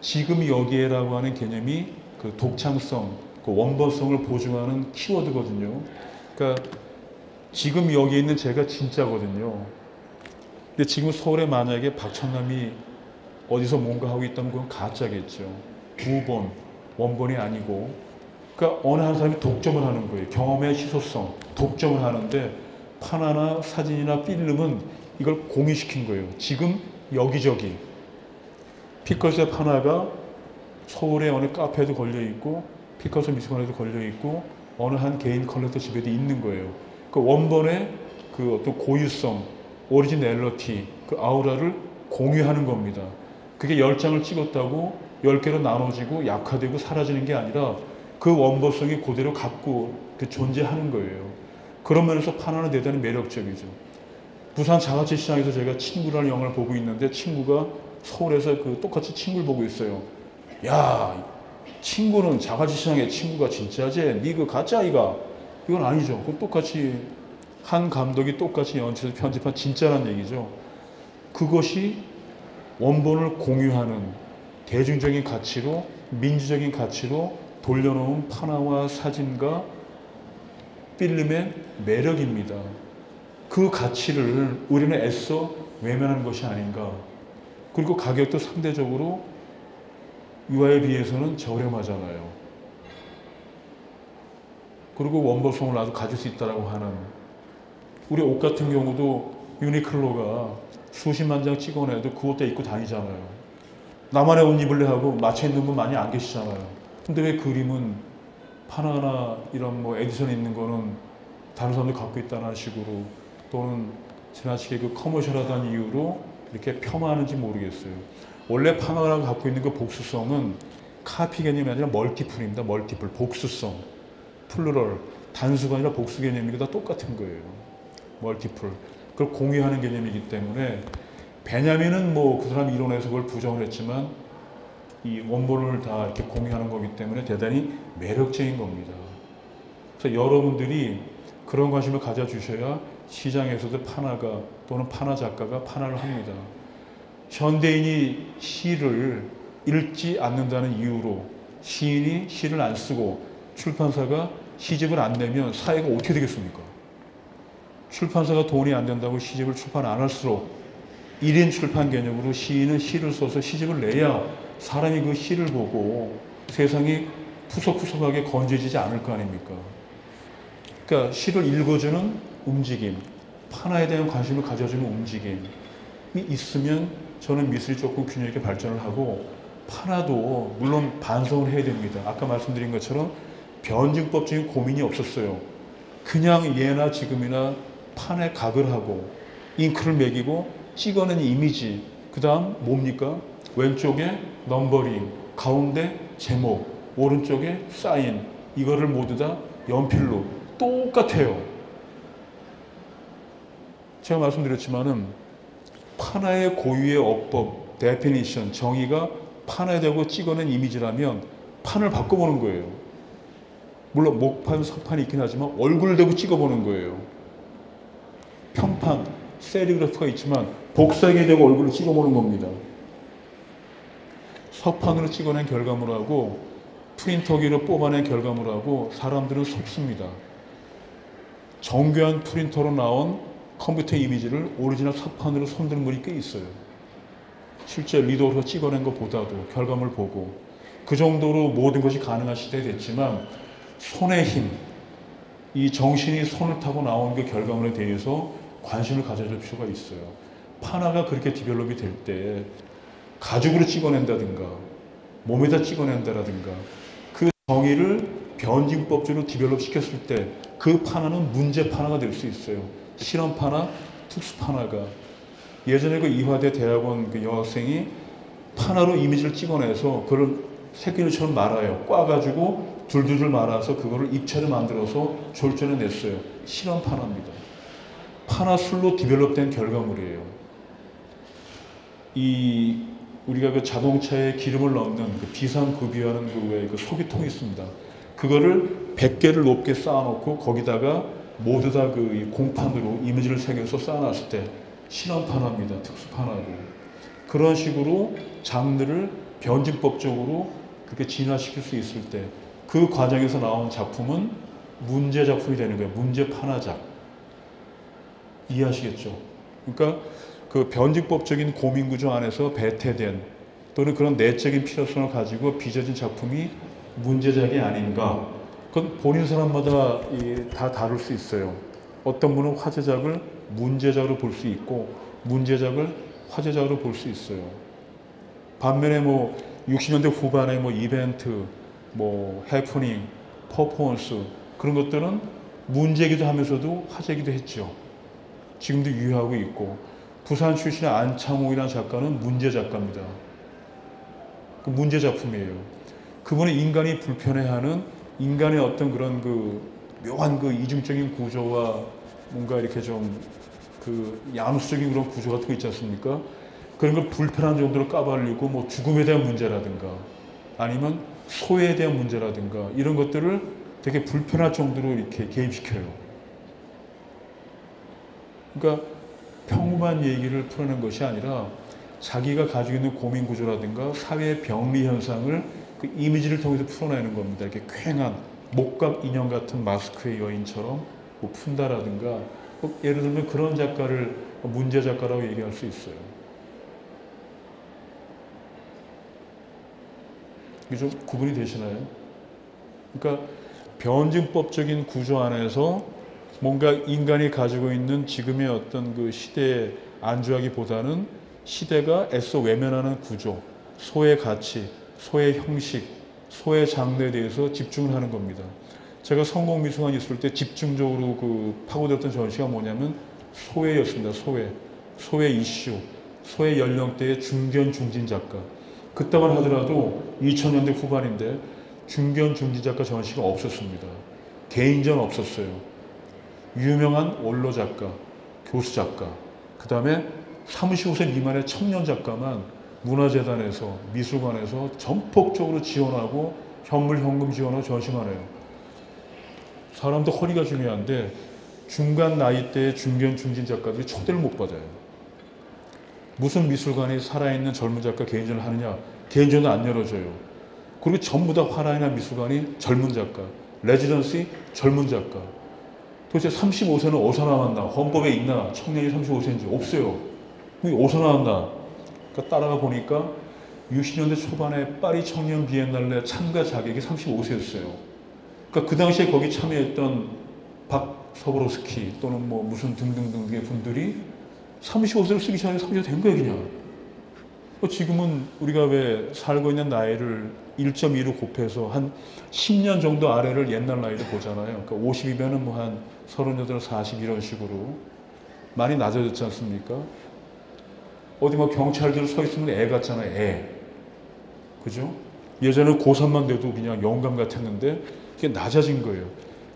지금 여기에라고 하는 개념이 그 독창성, 그 원본성을 보증하는 키워드거든요. 그러니까 지금 여기 있는 제가 진짜거든요. 근데 지금 서울에 만약에 박천남이 어디서 뭔가 하고 있다면 그건 가짜겠죠. 구본, 원본이 아니고. 그러니까 어느 한 사람이 독점을 하는 거예요. 경험의 희소성, 독점을 하는데 판화나 사진이나 필름은 이걸 공유시킨 거예요. 지금 여기저기. 피카소의 판화가 서울의 어느 카페에도 걸려있고 피카소 미술관에도 걸려있고 어느 한 개인 컬렉터 집에도 있는 거예요. 그 원본의 그 어떤 고유성, 오리지널리티, 그 아우라를 공유하는 겁니다. 그게 10장을 찍었다고 10개로 나눠지고 약화되고 사라지는 게 아니라 그 원본성이 그대로 갖고 존재하는 거예요. 그런 면에서 판화는 대단히 매력적이죠. 부산 자가치 시장에서 제가 친구라는 영화를 보고 있는데 친구가 서울에서 그 똑같이 친구를 보고 있어요. 야, 친구는 자가치 시장의 친구가 진짜지? 니 그 가짜 아이가? 이건 아니죠. 그 똑같이 한 감독이 똑같이 연출해서 편집한 진짜란 얘기죠. 그것이 원본을 공유하는 대중적인 가치로 민주적인 가치로 돌려놓은 판화와 사진과 필름의 매력입니다. 그 가치를 우리는 애써 외면하는 것이 아닌가. 그리고 가격도 상대적으로 유화에 비해서는 저렴하잖아요. 그리고 원본성을 나도 가질 수 있다고 하는 우리 옷 같은 경우도 유니클로가 수십만 장 찍어내도 그 옷 다 입고 다니잖아요. 나만의 옷 입을래 하고 맞춰 입는 분 많이 안 계시잖아요. 근데 왜 그림은 판화나 이런 뭐 에디션 있는 거는 다른 사람들 갖고 있다는 식으로 또는 지나치게 그 커머셜하다는 이유로 이렇게 폄하하는지 모르겠어요. 원래 판화가 갖고 있는 그 복수성은 카피 개념이 아니라 멀티플입니다. 멀티플, 복수성. 플루럴, 단수가 아니라 복수 개념이 다 똑같은 거예요. 멀티플. 그걸 공유하는 개념이기 때문에 베냐민은 뭐 그 사람 이론에서 그걸 부정을 했지만 이 원본을 다 이렇게 공유하는 거기 때문에 대단히 매력적인 겁니다. 그래서 여러분들이 그런 관심을 가져주셔야 시장에서도 판화가 또는 판화 작가가 판화를 합니다. 현대인이 시를 읽지 않는다는 이유로 시인이 시를 안 쓰고 출판사가 시집을 안 내면 사회가 어떻게 되겠습니까? 출판사가 돈이 안 된다고 시집을 출판 안 할수록 1인 출판 개념으로 시인은 시를 써서 시집을 내야 사람이 그 시를 보고 세상이 푸석푸석하게 건져지지 않을 거 아닙니까? 그러니까 시를 읽어주는 움직임, 판화에 대한 관심을 가져주는 움직임이 있으면 저는 미술이 조금 균형 있게 발전을 하고 판화도 물론 반성을 해야 됩니다. 아까 말씀드린 것처럼 변증법적인 고민이 없었어요. 그냥 예나 지금이나 판에 각을 하고 잉크를 매기고 찍어낸 이미지 그 다음 뭡니까? 왼쪽에 넘버링, 가운데 제목, 오른쪽에 사인, 이거를 모두 다 연필로 똑같아요. 제가 말씀드렸지만은 판화의 고유의 어법, 데피니션, 정의가 판화에 대고 찍어낸 이미지라면 판을 바꿔보는 거예요. 물론 목판, 서판이 있긴 하지만 얼굴을 대고 찍어보는 거예요. 평판, 세리그래프가 있지만 복사기에 대고 얼굴을 찍어보는 겁니다. 석판으로 찍어낸 결과물하고 프린터기로 뽑아낸 결과물하고 사람들은 속습니다. 정교한 프린터로 나온 컴퓨터 이미지를 오리지널 석판으로 손드는 분이 꽤 있어요. 실제 리더로 찍어낸 것보다도 결과물 보고 그 정도로 모든 것이 가능한 시대에 됐지만 손의 힘, 이 정신이 손을 타고 나온 그 결과물에 대해서 관심을 가져줄 필요가 있어요. 판화가 그렇게 디벨롭이 될 때 가죽으로 찍어낸다든가 몸에다 찍어낸다라든가 그 정의를 변증법적으로 디벨롭 시켰을 때 그 판화는 문제 판화가 될 수 있어요. 실험 판화, 특수 판화가. 예전에 그 이화대 대학원 그 여학생이 판화로 이미지를 찍어내서 그걸 새끼들처럼 말아요. 꽈가지고 둘둘둘 말아서 그거를 입체로 만들어서 졸전해 냈어요. 실험 판화입니다. 판화술로 디벨롭된 결과물이에요. 이 우리가 그 자동차에 기름을 넣는 그 비상급유하는 그 소기통이 있습니다. 그거를 100개를 높게 쌓아놓고 거기다가 모두 다 그 공판으로 이미지를 새겨서 쌓아놨을 때 실험 판화입니다. 특수 판화고. 그런 식으로 장르를 변증법적으로 그렇게 진화시킬 수 있을 때 그 과정에서 나온 작품은 문제 작품이 되는 거예요. 문제 판화작. 이해하시겠죠? 그러니까 그 변증법적인 고민구조 안에서 배태된 또는 그런 내적인 필요성을 가지고 빚어진 작품이 문제작이 아닌가. 그건 본인 사람마다 다 다를 수 있어요. 어떤 분은 화제작을 문제작으로 볼 수 있고 문제작을 화제작으로 볼 수 있어요. 반면에 뭐 60년대 후반에 뭐 이벤트, 뭐 해프닝, 퍼포먼스 그런 것들은 문제기도 하면서도 화제기도 했죠. 지금도 유효하고 있고 부산 출신의 안창호이라는 작가는 문제 작가입니다. 그 문제 작품이에요. 그분은 인간이 불편해하는 인간의 어떤 그런 그 묘한 그 이중적인 구조와 뭔가 이렇게 좀 그 야무적인 그런 구조 같은 거 있지 않습니까? 그런 걸 불편한 정도로 까발리고 뭐 죽음에 대한 문제라든가 아니면 소외에 대한 문제라든가 이런 것들을 되게 불편할 정도로 이렇게 개입시켜요. 그러니까 평범한 얘기를 풀어낸 것이 아니라 자기가 가지고 있는 고민 구조라든가 사회의 병리 현상을 그 이미지를 통해서 풀어내는 겁니다. 이렇게 쾌한 목각 인형 같은 마스크의 여인처럼 뭐 푼다라든가 예를 들면 그런 작가를 문제 작가라고 얘기할 수 있어요. 이게 좀 구분이 되시나요? 그러니까 변증법적인 구조 안에서 뭔가 인간이 가지고 있는 지금의 어떤 그 시대에 안주하기보다는 시대가 애써 외면하는 구조, 소의 가치, 소의 형식, 소의 장르에 대해서 집중을 하는 겁니다. 제가 성공미술관 있을 때 집중적으로 그 파고들었던 전시가 뭐냐면 소외였습니다. 소외. 소외 이슈, 소외 연령대의 중견 중진 작가. 그때만 하더라도 2000년대 후반인데 중견 중진 작가 전시가 없었습니다. 개인전 없었어요. 유명한 원로 작가, 교수 작가, 그 다음에 35세 미만의 청년 작가만 문화재단에서 미술관에서 전폭적으로 지원하고 현물 현금 지원하고 전시만 해요. 사람도 허리가 중요한데 중간 나이대의 중견 중진 작가들이 초대를 못 받아요. 무슨 미술관이 살아있는 젊은 작가 개인전을 하느냐? 개인전은 안 열어줘요. 그리고 전부 다 화라이나 미술관이 젊은 작가, 레지던시 젊은 작가. 도대체 35세는 어디서 나왔나? 헌법에 있나? 청년이 35세인지 없어요. 어디서 나왔나? 그러니까 따라가 보니까 60년대 초반에 파리 청년 비엔날레 참가 자격이 35세였어요. 그러니까 그 당시에 거기 참여했던 박서브로스키 또는 뭐 무슨 등등등의 분들이 35세를 쓰기 전에 30세 된 거예요, 그냥. 지금은 우리가 왜 살고 있는 나이를 1.2로 곱해서 한 10년 정도 아래를 옛날 나이로 보잖아요. 그러니까 50이면은 뭐 한 38, 40 이런 식으로 많이 낮아졌지 않습니까? 어디 뭐 경찰들 서 있으면 애 같잖아요. 애. 그죠? 예전에 고3만 돼도 그냥 영감 같았는데 그게 낮아진 거예요.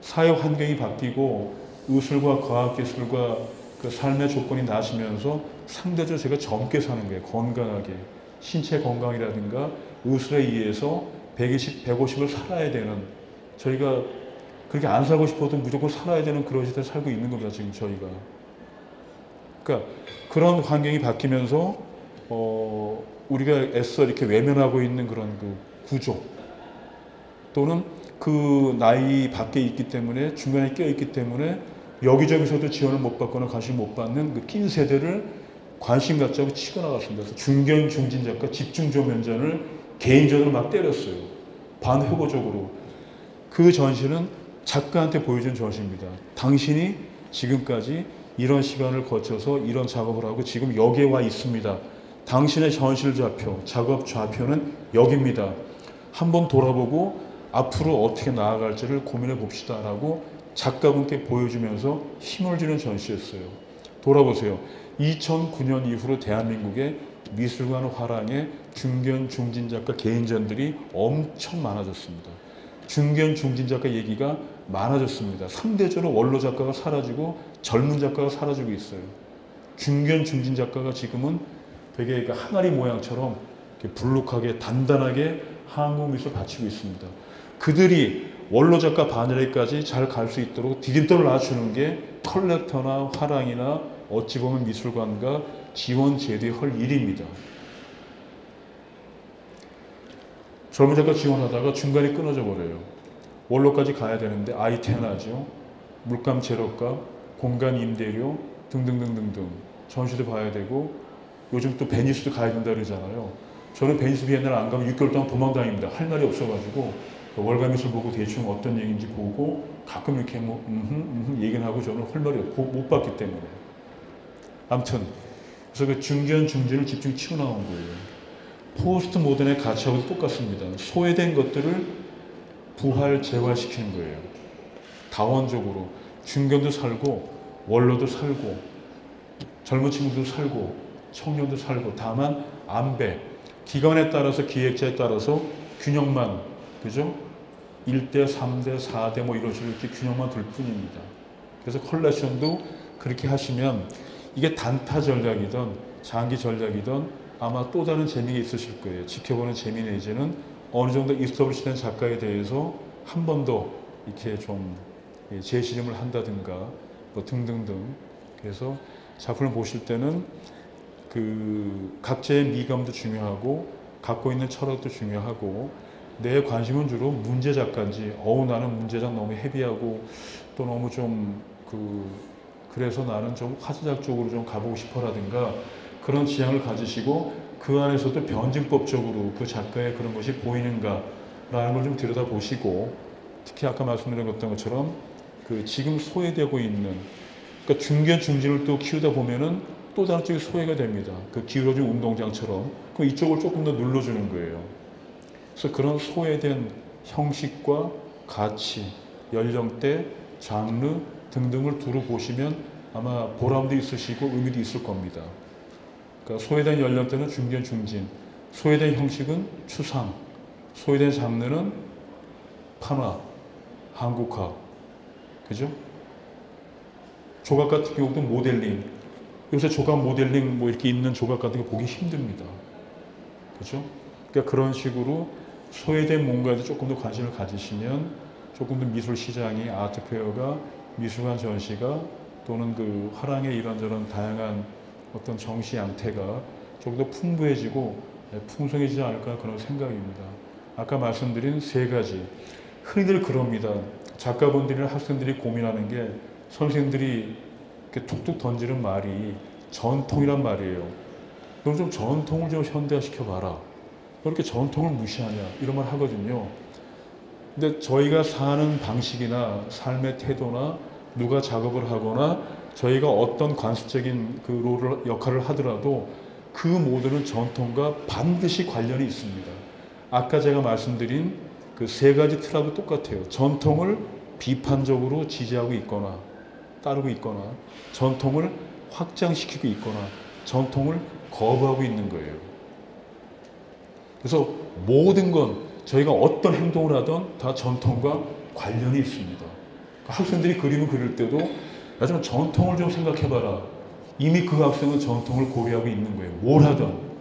사회 환경이 바뀌고 의술과 과학기술과 그 삶의 조건이 나아지면서 상대적으로 제가 젊게 사는 거예요. 건강하게. 신체 건강이라든가 의술에 의해서 120, 150을 살아야 되는, 저희가 그렇게 안 살고 싶어도 무조건 살아야 되는 그런 시대에 살고 있는 겁니다. 지금 저희가. 그러니까 그런 환경이 바뀌면서 우리가 애써 이렇게 외면하고 있는 그런 그 구조, 또는 그 나이 밖에 있기 때문에, 중간에 껴 있기 때문에 여기저기서도 지원을 못 받거나 관심 못 받는 그 낀 세대를 관심 갖자고 치고 나갔습니다. 그래서 중견 중진 작가 집중조면전을 개인전으로 막 때렸어요. 반회고적으로. 그 전시는 작가한테 보여준 전시입니다. 당신이 지금까지 이런 시간을 거쳐서 이런 작업을 하고 지금 여기에 와 있습니다. 당신의 전실 좌표, 작업 좌표는 여기입니다. 한번 돌아보고 앞으로 어떻게 나아갈지를 고민해 봅시다 라고 작가분께 보여주면서 힘을 주는 전시였어요. 돌아보세요. 2009년 이후로 대한민국의 미술관 화랑에 중견 중진 작가 개인전들이 엄청 많아졌습니다. 중견 중진 작가 얘기가 많아졌습니다. 상대적으로 원로 작가가 사라지고 젊은 작가가 사라지고 있어요. 중견 중진 작가가 지금은 되게 항아리 모양처럼 이렇게 불룩하게 단단하게 한국 미술 받치고 있습니다. 그들이 원로 작가 반열에까지 잘 갈 수 있도록 디딤돌을 놔주는 게 컬렉터나 화랑이나 어찌 보면 미술관과 지원 제도할 일입니다. 젊은 작가 지원하다가 중간에 끊어져 버려요. 원로까지 가야 되는데 아이 태어나죠. 물감 재료값, 공간 임대료 등등등등등. 전시도 봐야 되고 요즘 또 베니스도 가야 된다 그러잖아요. 저는 베니스 비엔나를 안 가면 6개월 동안 도망다닙니다. 할 말이 없어가지고 월가미술 보고 대충 어떤 얘기인지 보고 가끔 이렇게 뭐 얘기는 하고 저는 할 말이 없고 못 봤기 때문에. 아무튼 그래서 그 중견 중진을 집중 치고 나온 거예요. 포스트 모던의 가치하고도 똑같습니다. 소외된 것들을 부활 재활시키는 거예요. 다원적으로 중견도 살고 원로도 살고 젊은 친구도 살고 청년도 살고, 다만 안배, 기관에 따라서 기획자에 따라서 균형만, 그죠? 1대, 3대, 4대 뭐 이런 식으로 이렇게 균형만 둘 뿐입니다. 그래서 컬렉션도 그렇게 하시면 이게 단타 전략이든 장기 전략이든 아마 또 다른 재미가 있으실 거예요. 지켜보는 재미 내지는 어느 정도 이스터블리시된 작가에 대해서 한 번 더 이렇게 좀 재실험을 한다든가 뭐 등등등. 그래서 작품을 보실 때는 그 각자의 미감도 중요하고 갖고 있는 철학도 중요하고, 내 관심은 주로 문제 작가인지 나는 문제작 너무 헤비하고 또 너무 좀 그래서 나는 좀 화제작 쪽으로 좀 가보고 싶어라든가 그런 지향을 가지시고 그 안에서도 변증법적으로 그 작가의 그런 것이 보이는가라는 걸 좀 들여다보시고, 특히 아까 말씀드린 것처럼 그 지금 소외되고 있는, 그러니까 중견 중진을 또 키우다 보면은 또 다른 쪽이 소외가 됩니다. 그 기울어진 운동장처럼. 그럼 이쪽을 조금 더 눌러주는 거예요. 그래서 그런 소외된 형식과 가치, 연령대, 장르 등등을 두루 보시면 아마 보람도 있으시고 의미도 있을 겁니다. 그러니까 소외된 연령대는 중견 중진, 소외된 형식은 추상, 소외된 장르는 판화, 한국화, 그죠? 조각 같은 경우도 모델링. 요새 조각 모델링 뭐 이렇게 있는 조각 같은 거 보기 힘듭니다. 그죠? 그러니까 그런 식으로 소외된 뭔가에도 조금 더 관심을 가지시면 조금 더 미술 시장이, 아트페어가, 미술관 전시가 또는 그 화랑의 이런저런 다양한 어떤 정시 양태가 조금 더 풍부해지고 풍성해지지 않을까 그런 생각입니다. 아까 말씀드린 세 가지. 흔히들 그럽니다. 작가분들이나 학생들이 고민하는 게 선생님들이 이렇게 툭툭 던지는 말이 전통이란 말이에요. 너 좀 전통을 좀 현대화시켜봐라. 너 이렇게 전통을 무시하냐 이런 말 하거든요. 근데 저희가 사는 방식이나 삶의 태도나 누가 작업을 하거나 저희가 어떤 관습적인 그 역할을 하더라도 그 모두는 전통과 반드시 관련이 있습니다. 아까 제가 말씀드린 그 세 가지 틀하고 똑같아요. 전통을 비판적으로 지지하고 있거나 따르고 있거나 전통을 확장시키고 있거나 전통을 거부하고 있는 거예요. 그래서 모든 건 저희가 어떤 행동을 하든 다 전통과 관련이 있습니다. 학생들이 그림을 그릴 때도 야, 좀 전통을 좀 생각해봐라. 이미 그 학생은 전통을 고려하고 있는 거예요. 뭘 하든.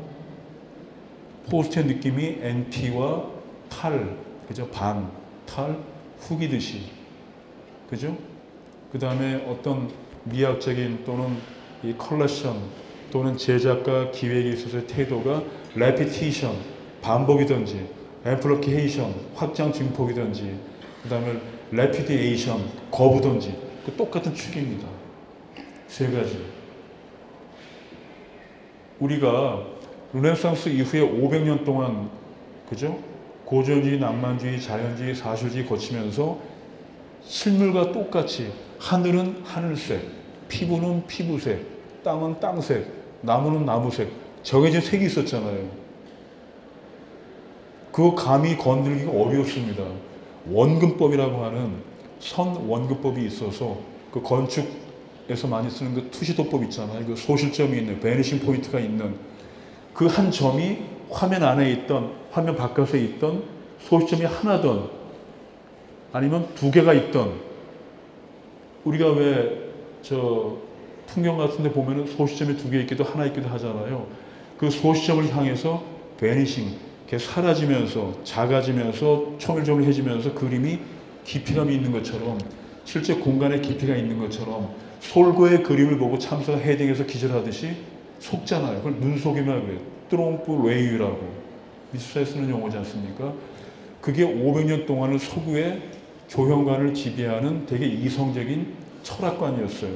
포스트의 느낌이 NT와 탈, 그죠? 반, 탈, 후기듯이. 그죠? 그 다음에 어떤 미학적인 또는 이 컬렉션 또는 제작과 기획에 있어서의 태도가 레피티션, 반복이든지 앰플리케이션, 확장 증폭이든지 그 다음에 레피디에이션, 거부든지 그 똑같은 축입니다. 세 가지. 우리가 르네상스 이후에 500년 동안 그죠? 고전주의, 낭만주의, 자연주의, 사실주의 거치면서 실물과 똑같이 하늘은 하늘색, 피부는 피부색, 땅은 땅색, 나무는 나무색 정해진 색이 있었잖아요. 그거 감히 건드리기가 어렵습니다. 원근법이라고 하는 선원근법이 있어서 그 건축에서 많이 쓰는 그 투시도법 있잖아요. 그 소실점이 있는 베니싱 포인트가 있는 그 한 점이 화면 안에 있던 화면 바깥에 있던 소실점이 하나든 아니면 두 개가 있던 우리가 왜 저 풍경 같은 데 보면은 소시점이 두 개 있기도 하나 있기도 하잖아요. 그 소시점을 향해서 베니싱 사라지면서 작아지면서 초밀조밀해지면서 그림이 깊이감이 있는 것처럼 실제 공간에 깊이가 있는 것처럼 솔고의 그림을 보고 참사가 헤딩해서 기절하듯이 속잖아요. 그걸 눈속임이라고 그래요. 트롬프 레이유라고 미술사에 쓰는 용어지 않습니까? 그게 500년 동안을 서구의 조형관을 지배하는 되게 이성적인 철학관이었어요.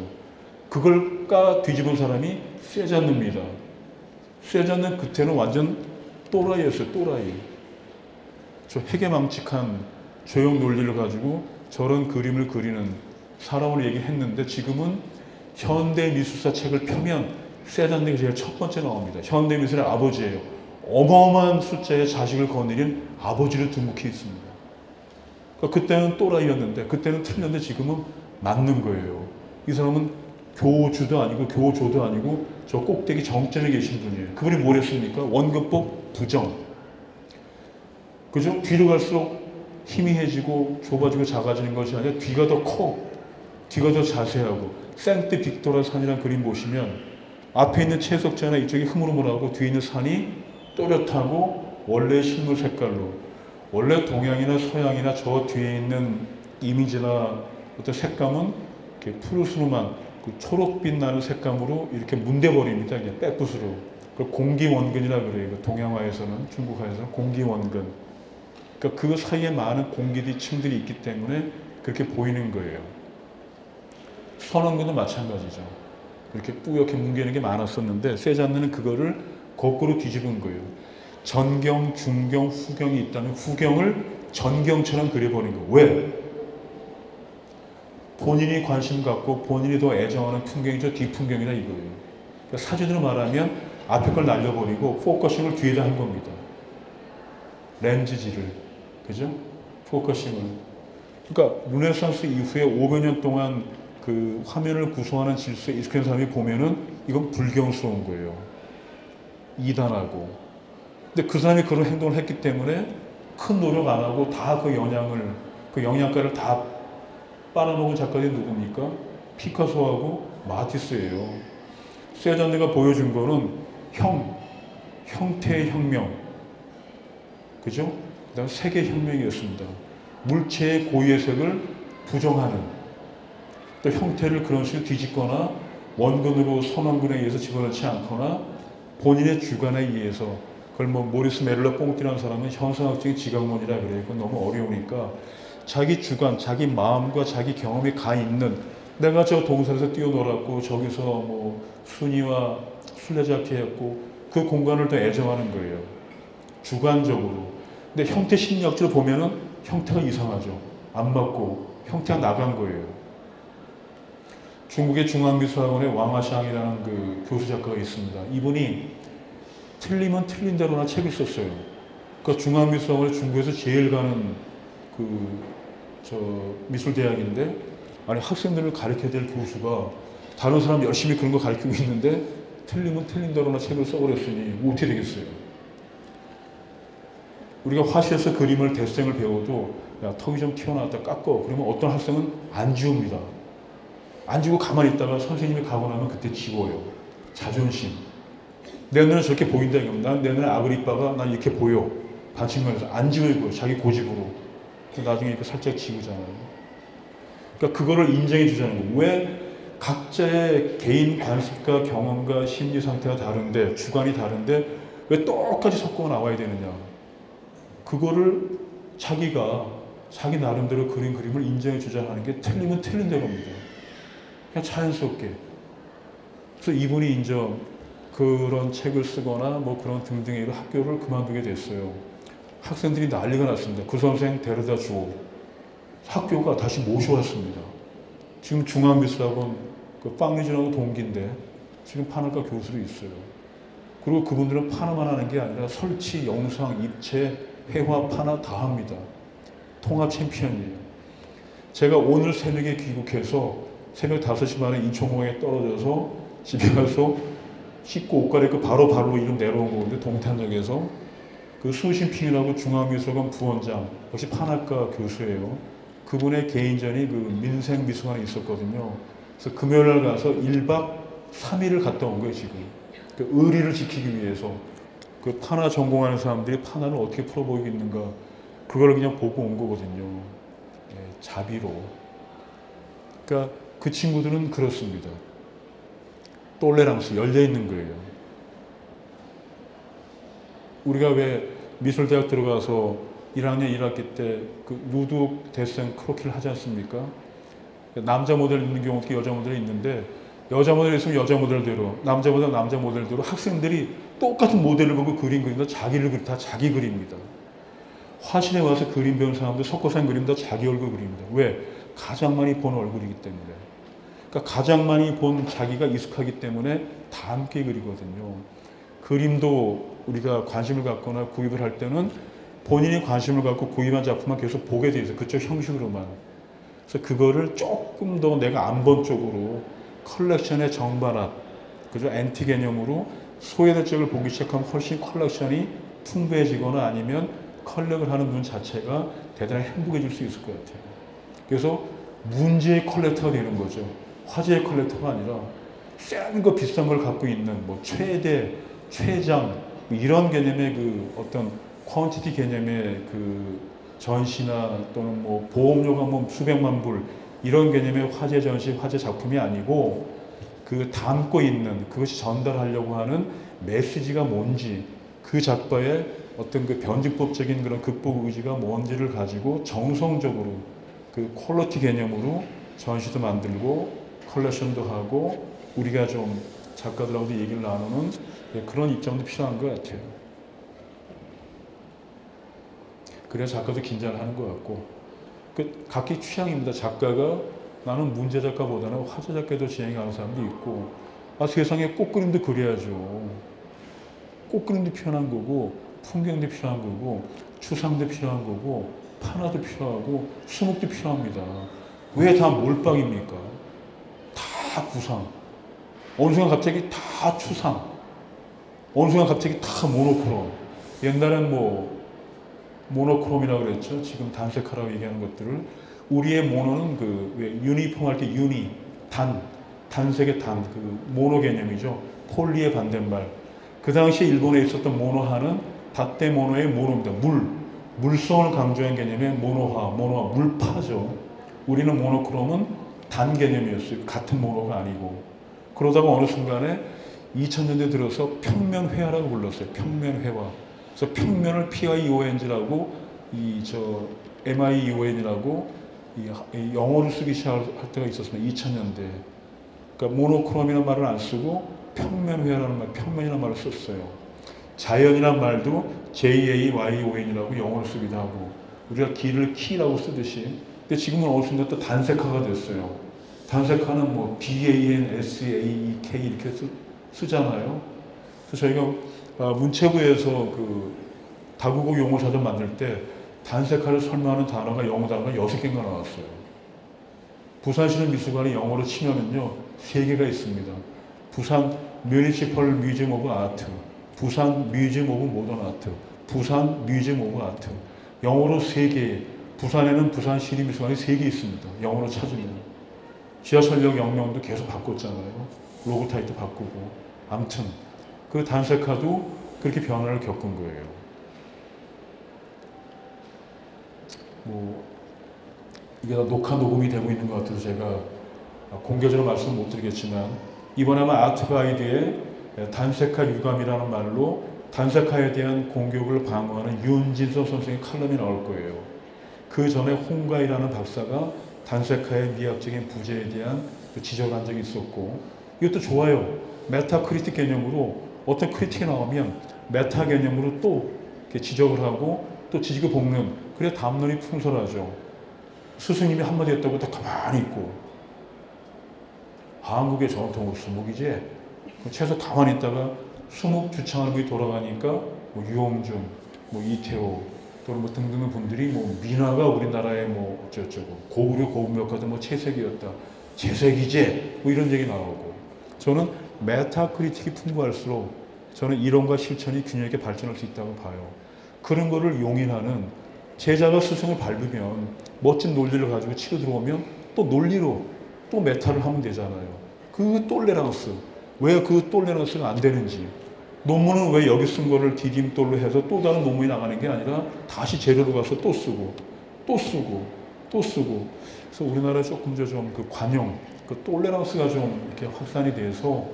그걸 까 뒤집은 사람이 세잔느입니다. 세잔느 그때는 완전 또라이였어요. 또라이. 저 해괴망측한 조형 논리를 가지고 저런 그림을 그리는 사람을 얘기했는데 지금은 현대 미술사 책을 펴면 세잔느가 제일 첫 번째 나옵니다. 현대 미술의 아버지예요. 어마어마한 숫자의 자식을 거느린 아버지를 등극해 있습니다. 그러니까 그때는 또라이였는데 그때는 틀렸는데 지금은 맞는 거예요. 이 사람은 교주도 아니고 교조도 아니고 저 꼭대기 정점에 계신 분이에요. 그분이 뭘 했습니까? 원근법 부정. 그죠? 뒤로 갈수록 희미해지고 좁아지고 작아지는 것이 아니라 뒤가 더 커. 뒤가 더 자세하고 생트 빅토라 산이라는 그림 보시면 앞에 있는 채석자나 이쪽이 흐물흐물하고 뒤에 있는 산이 또렷하고 원래 실물 색깔로 원래 동양이나 서양이나 저 뒤에 있는 이미지나 어떤 색감은 이렇게 푸르스름한 그 초록빛 나는 색감으로 이렇게 문대버립니다. 그냥 백붓으로. 그걸 공기원근이라 그래요. 동양화에서는 중국화에서는 공기원근. 그러니까 그 사이에 많은 공기들이 층들이 있기 때문에 그렇게 보이는 거예요. 선원근도 마찬가지죠. 그렇게 뿌옇게 뭉개는 게 많았었는데 세잔느는 그거를 거꾸로 뒤집은 거예요. 전경, 중경, 후경이 있다면 후경을 전경처럼 그려버린 거예요. 왜? 본인이 관심 갖고 본인이 더 애정하는 풍경이 저 뒷풍경이다 이거예요. 그러니까 사진으로 말하면 앞에 걸 날려버리고 포커싱을 뒤에다 한 겁니다. 렌즈질을. 그죠? 포커싱을. 그러니까 르네상스 이후에 500년 동안 그 화면을 구성하는 질서에 익숙한 사람이 보면은 이건 불경스러운 거예요. 이단하고. 근데 그 사람이 그런 행동을 했기 때문에 큰 노력 안 하고 다 그 영향을, 그 영양가를 다 빨아먹은 작가들이 누굽니까? 피카소하고 마티스예요. 세잔느가 보여준 거는 형태의 혁명. 그죠? 그 다음 세계 혁명이었습니다. 물체의 고유의색을 부정하는 또 형태를 그런 식으로 뒤집거나 원근으로 선원근에 의해서 집어넣지 않거나 본인의 주관에 의해서 그걸 뭐 모리스 메를러 뽕띠라는 사람은 현상학적인 지각론이라 그래요. 그건 너무 어려우니까 자기 주관, 자기 마음과 자기 경험이 가 있는 내가 저 동산에서 뛰어놀았고 저기서 뭐 순이와 술래잡기 했고 그 공간을 더 애정하는 거예요. 주관적으로. 근데 형태 심리학적으로 보면은 형태가 이상하죠. 안 맞고 형태가 나간 거예요. 중국의 중앙미술학원의 왕아샹이라는 그 교수 작가가 있습니다. 이분이 틀리면 틀린 대로나 책을 썼어요. 그 중앙미술학원이 중국에서 제일 가는 미술대학인데 아니 학생들을 가르쳐야 될 교수가 다른 사람 열심히 그런 거 가르치고 있는데 틀리면 틀린 대로나 책을 써버렸으니 뭐 어떻게 되겠어요? 우리가 화실에서 그림을 대생을 배워도 야, 턱이 좀 튀어나왔다 깎어. 그러면 어떤 학생은 안 지웁니다. 안 지우고 가만히 있다가 선생님이 가고 나면 그때 지워요. 자존심. 내 눈에 저렇게 보인다 이겁니다. 내 눈에 아그리빠가 난 이렇게 보여. 반칙면에서 안 지우고 자기 고집으로. 나중에 이렇게 살짝 지우잖아요. 그러니까 그거를 인정해 주자는 거예요. 왜 각자의 개인 관습과 경험과 심리 상태가 다른데, 주관이 다른데 왜 똑같이 섞어 나와야 되느냐. 그거를 자기가 자기 나름대로 그린 그림을 인정해 주자는 게 틀리면 틀린 대로입니다. 그냥 자연스럽게. 그래서 이분이 이제 그런 책을 쓰거나 뭐 그런 등등의 학교를 그만두게 됐어요. 학생들이 난리가 났습니다. 그 선생 데려다 주고 학교가 다시 모셔왔습니다. 지금 중앙미술학원 그 빵리준하고 동기인데 지금 판학과 교수로 있어요. 그리고 그분들은 판화만 하는 게 아니라 설치, 영상, 입체, 회화, 판화 다 합니다. 통합 챔피언이에요. 제가 오늘 새벽에 귀국해서 새벽 5시 반에 인천공항에 떨어져서 집에 가서 씻고 옷 갈아입고 바로 발로 이름 내려온 건데 동탄역에서 그 수신핑이라고 중앙미술관 부원장 역시 판학과 교수예요. 그분의 개인전이 그 민생미술관에 있었거든요. 그래서 금요일날 가서 1박 3일을 갔다 온 거예요 지금. 그 의리를 지키기 위해서 그 판화 전공하는 사람들이 판화를 어떻게 풀어보이겠는가 그걸 그냥 보고 온 거거든요. 예, 자비로. 그러니까 그 친구들은 그렇습니다. 똘레랑스 열려 있는 거예요. 우리가 왜 미술대학 들어가서 1학년 1학기 때 그 누드 데생 크로키를 하지 않습니까? 남자 모델 있는 경우도 여자 모델이 있는데 여자 모델 있으면 여자 모델대로 남자 모델 남자 모델대로 학생들이 똑같은 모델을 보고 그린 그림도 자기를 그리 다 자기 그립니다. 화실에 와서 그림 배운 사람들 석고산 그림 다 자기 얼굴 그립니다. 왜? 가장 많이 본 얼굴이기 때문에. 그러니까 가장 많이 본 자기가 익숙하기 때문에 다 함께 그리거든요. 그림도 우리가 관심을 갖거나 구입을 할 때는 본인이 관심을 갖고 구입한 작품만 계속 보게 돼 있어요. 그쪽 형식으로만. 그래서 그거를 조금 더 내가 안 본 쪽으로 컬렉션의 정반합, 그죠? 엔티 개념으로 소외된 쪽을 보기 시작하면 훨씬 컬렉션이 풍부해지거나 아니면 컬렉을 하는 눈 자체가 대단히 행복해질 수 있을 것 같아요. 그래서 문제의 컬렉터가 되는 거죠. 화제의 컬렉터가 아니라 센 거 비싼 걸 갖고 있는 뭐 최대, 최장 이런 개념의 그 어떤 퀀티티 개념의 그 전시나 또는 뭐 보험료가 뭐 수백만 불 이런 개념의 화제 전시, 화제 작품이 아니고 그 담고 있는 그것이 전달하려고 하는 메시지가 뭔지 그 작가의 어떤 그 변증법적인 그런 극복 의지가 뭔지를 가지고 정성적으로 그 퀄리티 개념으로 전시도 만들고 컬렉션도 하고 우리가 좀 작가들하고도 얘기를 나누는 그런 입장도 필요한 것 같아요. 그래야 작가도 긴장을 하는 것 같고 그 각기 취향입니다. 작가가 나는 문제 작가보다는 화제 작가도 진행하는 사람도 있고 아 세상에 꽃그림도 그려야죠. 꽃그림도 필요한 거고 풍경도 필요한 거고 추상도 필요한 거고 판화도 필요하고 수목도 필요합니다. 왜 다 몰빵입니까? 다 구상. 어느 순간 갑자기 다 추상. 어느 순간 갑자기 다 모노크롬. 옛날엔 뭐 모노크롬이라고 그랬죠. 지금 단색하라고 얘기하는 것들을 우리의 모노는 그 왜 유니폼 할 때 유니 단색의 그 모노 개념이죠. 폴리의 반대말. 그 당시에 일본에 있었던 모노화는 다떼 모노의 모노입니다. 물성을 강조한 개념의 모노화, 물파죠. 우리는 모노크롬은 단 개념이었어요. 같은 모노가 아니고. 그러다가 어느 순간에 2000년대 들어서 평면회화라고 불렀어요. 평면회화. 그래서 평면을 PIONG라고 MION이라고 영어로 쓰기 시작할 때가 있었습니다. 2000년대. 그러니까 모노크롬이라는 말을 안 쓰고 평면회화라는 말, 평면이라는 말을 썼어요. 자연이라는 말도 JAYON이라고 영어로 쓰기도 하고 우리가 길을 키라고 쓰듯이 근데 지금은 어느 순간 또 단색화가 됐어요. 단색화는 뭐 DANSAEK 이렇게 쓰잖아요. 그래서 저희가 문체부에서 그 다국어 용어사전 만들 때 단색화를 설명하는 단어가 영어 단어가 6개가 나왔어요. 부산시는 미술관이 영어로 치면은요 3개가 있습니다. 부산 뮤니시펄 뮤지엄 오브 아트, 부산 뮤지엄 오브 모던 아트, 부산 뮤지엄 오브 아트. 영어로 3개, 부산에는 부산 시립미술관이 3개 있습니다. 영어로 찾으면. 지하철역 역명도 계속 바꿨잖아요. 로고 타입도 바꾸고. 아무튼 그 단색화도 그렇게 변화를 겪은 거예요. 뭐 이게 다 녹음이 되고 있는 것 같아서 제가 공개적으로 말씀을 못 드리겠지만, 이번에 아마 아트 가이드에 단색화 유감이라는 말로 단색화에 대한 공격을 방어하는 윤진서 선생의 칼럼이 나올 거예요. 그 전에 홍가이라는 박사가 단색화의 미학적인 부재에 대한 지적을 한 적이 있었고, 이것도 좋아요. 메타크리틱 개념으로 어떤 크리틱이 나오면 메타 개념으로 또 이렇게 지적을 하고 또 지지고 볶는, 그래야 담론이 풍성하죠. 스승님이 한마디 했다고 다 가만히 있고, 한국의 전통으로 수묵이지, 최소 가만히 있다가 수묵 주창하는 돌아가니까 뭐 유홍준, 뭐 이태호 또는 뭐 등등의 분들이 뭐 민화가 우리나라의 뭐 어쩌고저쩌고 고구려 고분명가도 뭐 채색이었다, 재색이지, 뭐 이런 얘기 나오고. 저는 메타크리틱이 풍부할수록 저는 이론과 실천이 균형 있게 발전할 수 있다고 봐요. 그런 거를 용인하는 제자가 스승을 밟으면 멋진 논리를 가지고 치고 들어오면 또 논리로 또 메타를 하면 되잖아요. 그 똘레랑스, 왜 그 똘레랑스가 안 되는지, 논문은 왜 여기 쓴 거를 디딤돌로 해서 또 다른 논문이 나가는 게 아니라 다시 재료로 가서 또 쓰고 또 쓰고 또 쓰고. 그래서 우리나라 조금 좀 그 관용, 그 똘레랑스가 좀 이렇게 확산이 돼서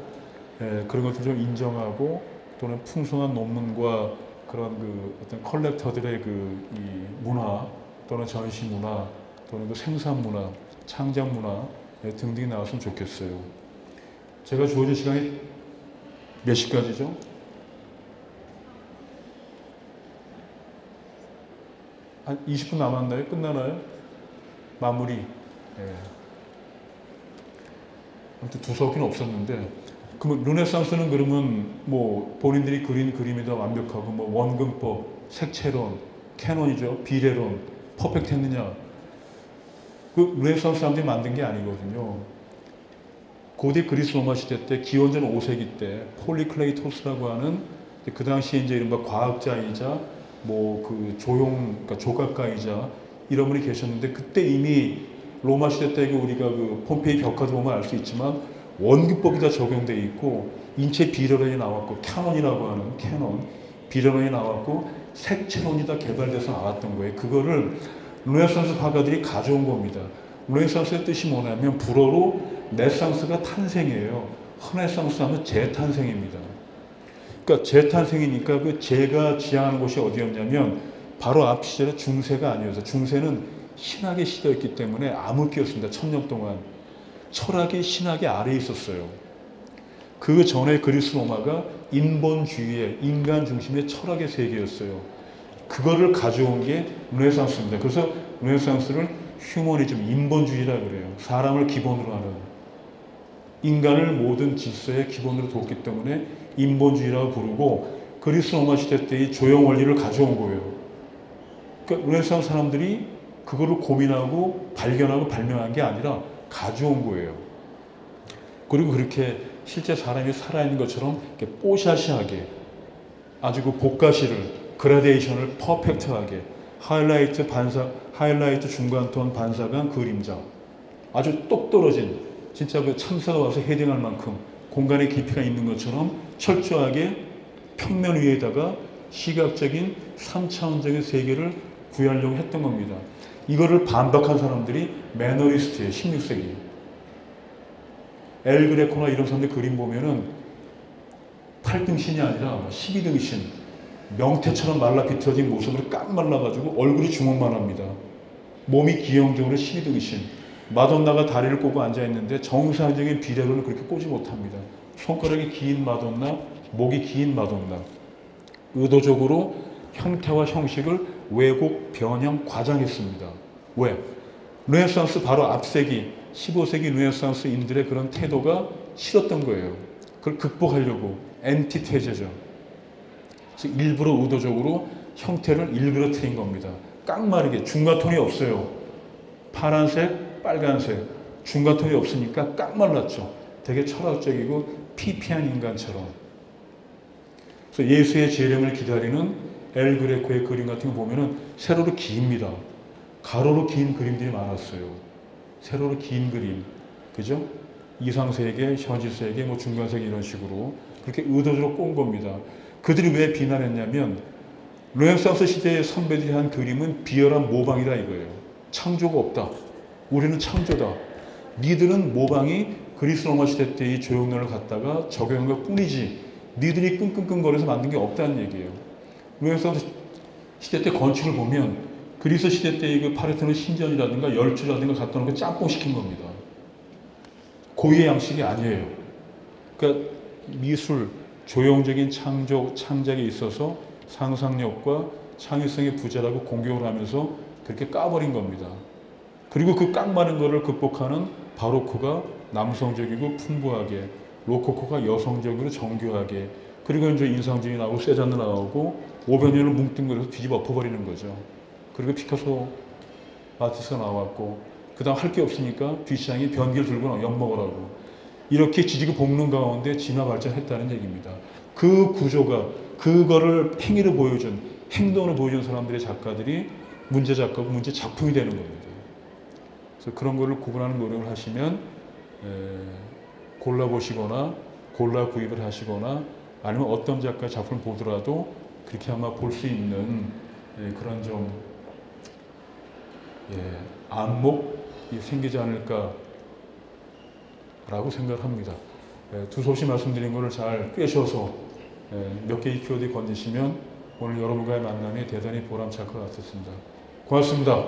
그런 것들 좀 인정하고, 또는 풍성한 논문과 그런 그 어떤 컬렉터들의 그 이 문화 또는 전시 문화 또는 그 생산 문화, 창작 문화 등등이 나왔으면 좋겠어요. 제가 주어진 시간이 몇 시까지죠? 한 20분 남았나요? 끝나나요? 마무리. 아무튼 두서없긴 없었는데, 그러면 르네상스는 그러면 뭐 본인들이 그린 그림이 더 완벽하고 뭐 원근법, 색채론, 캐논이죠, 비례론, 퍼펙트 했느냐? 그 르네상스 사람들이 만든 게 아니거든요. 고대 그리스 로마 시대 때 기원전 5세기 때 폴리클레이토스라고 하는 그 당시에 이제 이른바 과학자이자 뭐 그 그러니까 조각가이자 이런 분이 계셨는데, 그때 이미 로마 시대 때 우리가 그 폼페이 벽화도 보면 알 수 있지만 원근법이 다 적용되어 있고, 인체 비례론이 나왔고, 캐논이라고 하는 캐논 비례론이 나왔고, 색채론이 다 개발돼서 나왔던 거예요. 그거를 르네상스 화가들이 가져온 겁니다. 르네상스의 뜻이 뭐냐면 불어로 네상스가 탄생이에요. 르네상스 하면 재탄생입니다. 그러니까 재탄생이니까 그 재가 지향하는 곳이 어디였냐면 바로 앞 시절에 중세가 아니어서, 중세는 신학의 시대였기 때문에 암흑기였습니다. 1000년 동안 철학이 신학의 아래에 있었어요. 그 전에 그리스 로마가 인본주의의 인간 중심의 철학의 세계였어요. 그거를 가져온 게 르네상스입니다. 그래서 르네상스를 휴머니즘, 인본주의라 그래요. 사람을 기본으로 하는, 인간을 모든 질서의 기본으로 뒀기 때문에 인본주의라고 부르고, 그리스 로마 시대 때의 조형 원리를 가져온 거예요. 그러니까 르네상스 사람들이 그거를 고민하고 발견하고 발명한 게 아니라 가져온 거예요. 그리고 그렇게 실제 사람이 살아있는 것처럼 이렇게 뽀샤시하게 아주 그 복가시를, 그라데이션을 퍼펙트하게, 하이라이트 반사, 하이라이트 중간톤 반사간 그림자, 아주 똑 떨어진 진짜 그 참사가 와서 헤딩할 만큼 공간의 깊이가 있는 것처럼 철저하게 평면 위에다가 시각적인 3차원적인 세계를 구하려고 했던 겁니다. 이거를 반박한 사람들이 매너리스트예요. 16세기. 엘 그레코나 이런 사람들 그림 보면은 8등 신이 아니라 12등 신, 명태처럼 말라 비틀어진 모습으로 깜 말라가지고 얼굴이 주먹만 합니다. 몸이 기형적으로 12등 신. 마돈나가 다리를 꼬고 앉아있는데 정상적인 비례로는 그렇게 꼬지 못합니다. 손가락이 긴 마돈나, 목이 긴 마돈나. 의도적으로 형태와 형식을 왜곡, 변형, 과장했습니다. 왜? 르네상스 바로 앞세기, 15세기 르네상스인들의 그런 태도가 싫었던 거예요. 그걸 극복하려고 엔티테제죠. 그래서 일부러 의도적으로 형태를 일그러뜨린 겁니다. 깡마르게 중간톤이 없어요. 파란색, 빨간색, 중간톤이 없으니까 깡말랐죠. 되게 철학적이고 피폐한 인간처럼. 그래서 예수의 재림을 기다리는 엘 그레코의 그림 같은 거 보면은 세로로 깁니다. 가로로 긴 그림들이 많았어요. 세로로 긴 그림. 그죠? 이상세계, 현실세계, 뭐 중간세계 이런 식으로 그렇게 의도적으로 꼰 겁니다. 그들이 왜 비난했냐면 르네상스 시대의 선배들이 한 그림은 비열한 모방이다 이거예요. 창조가 없다. 우리는 창조다. 니들은 모방이 그리스 로마 시대 때의 조형론을 갖다가 적용한 것 뿐이지 니들이 끙끙끙거려서 만든 게 없다는 얘기예요. 르네상스 시대 때 건축을 보면 그리스 시대 때의 그 파르테논 신전이라든가 열주라든가 갖다 놓은 거 짬뽕 시킨 겁니다. 고유의 양식이 아니에요. 그러니까 미술, 조형적인 창작에 있어서 상상력과 창의성의 부재라고 공격을 하면서 그렇게 까버린 겁니다. 그리고 그 깡마른 거를 극복하는 바로크가 남성적이고 풍부하게, 로코코가 여성적으로 정교하게, 그리고 이제 인상주의 나오고 세잔느 나오고 500년을 뭉뚱그려서 뒤집어 엎어버리는 거죠. 그리고 피카소 아티스트가 나왔고 그 다음 할 게 없으니까 뒷시장이 변기를 들고 엿먹으라고 이렇게 지지고 볶는 가운데 진화 발전했다는 얘기입니다. 그 구조가 그거를 행위를 보여준 행동을 보여준 사람들의 작가들이 문제 작가고 문제 작품이 되는 겁니다. 그래서 그런 거를 구분하는 노력을 하시면 골라보시거나 골라 구입을 하시거나 아니면 어떤 작가의 작품을 보더라도 그렇게 아마 볼 수 있는 그런 좀 안목이 생기지 않을까라고 생각을 합니다. 두 소시 말씀드린 것을 잘 꿰셔서 몇 개의 키워드 건지시면 오늘 여러분과의 만남이 대단히 보람찰 것 같습니다. 고맙습니다.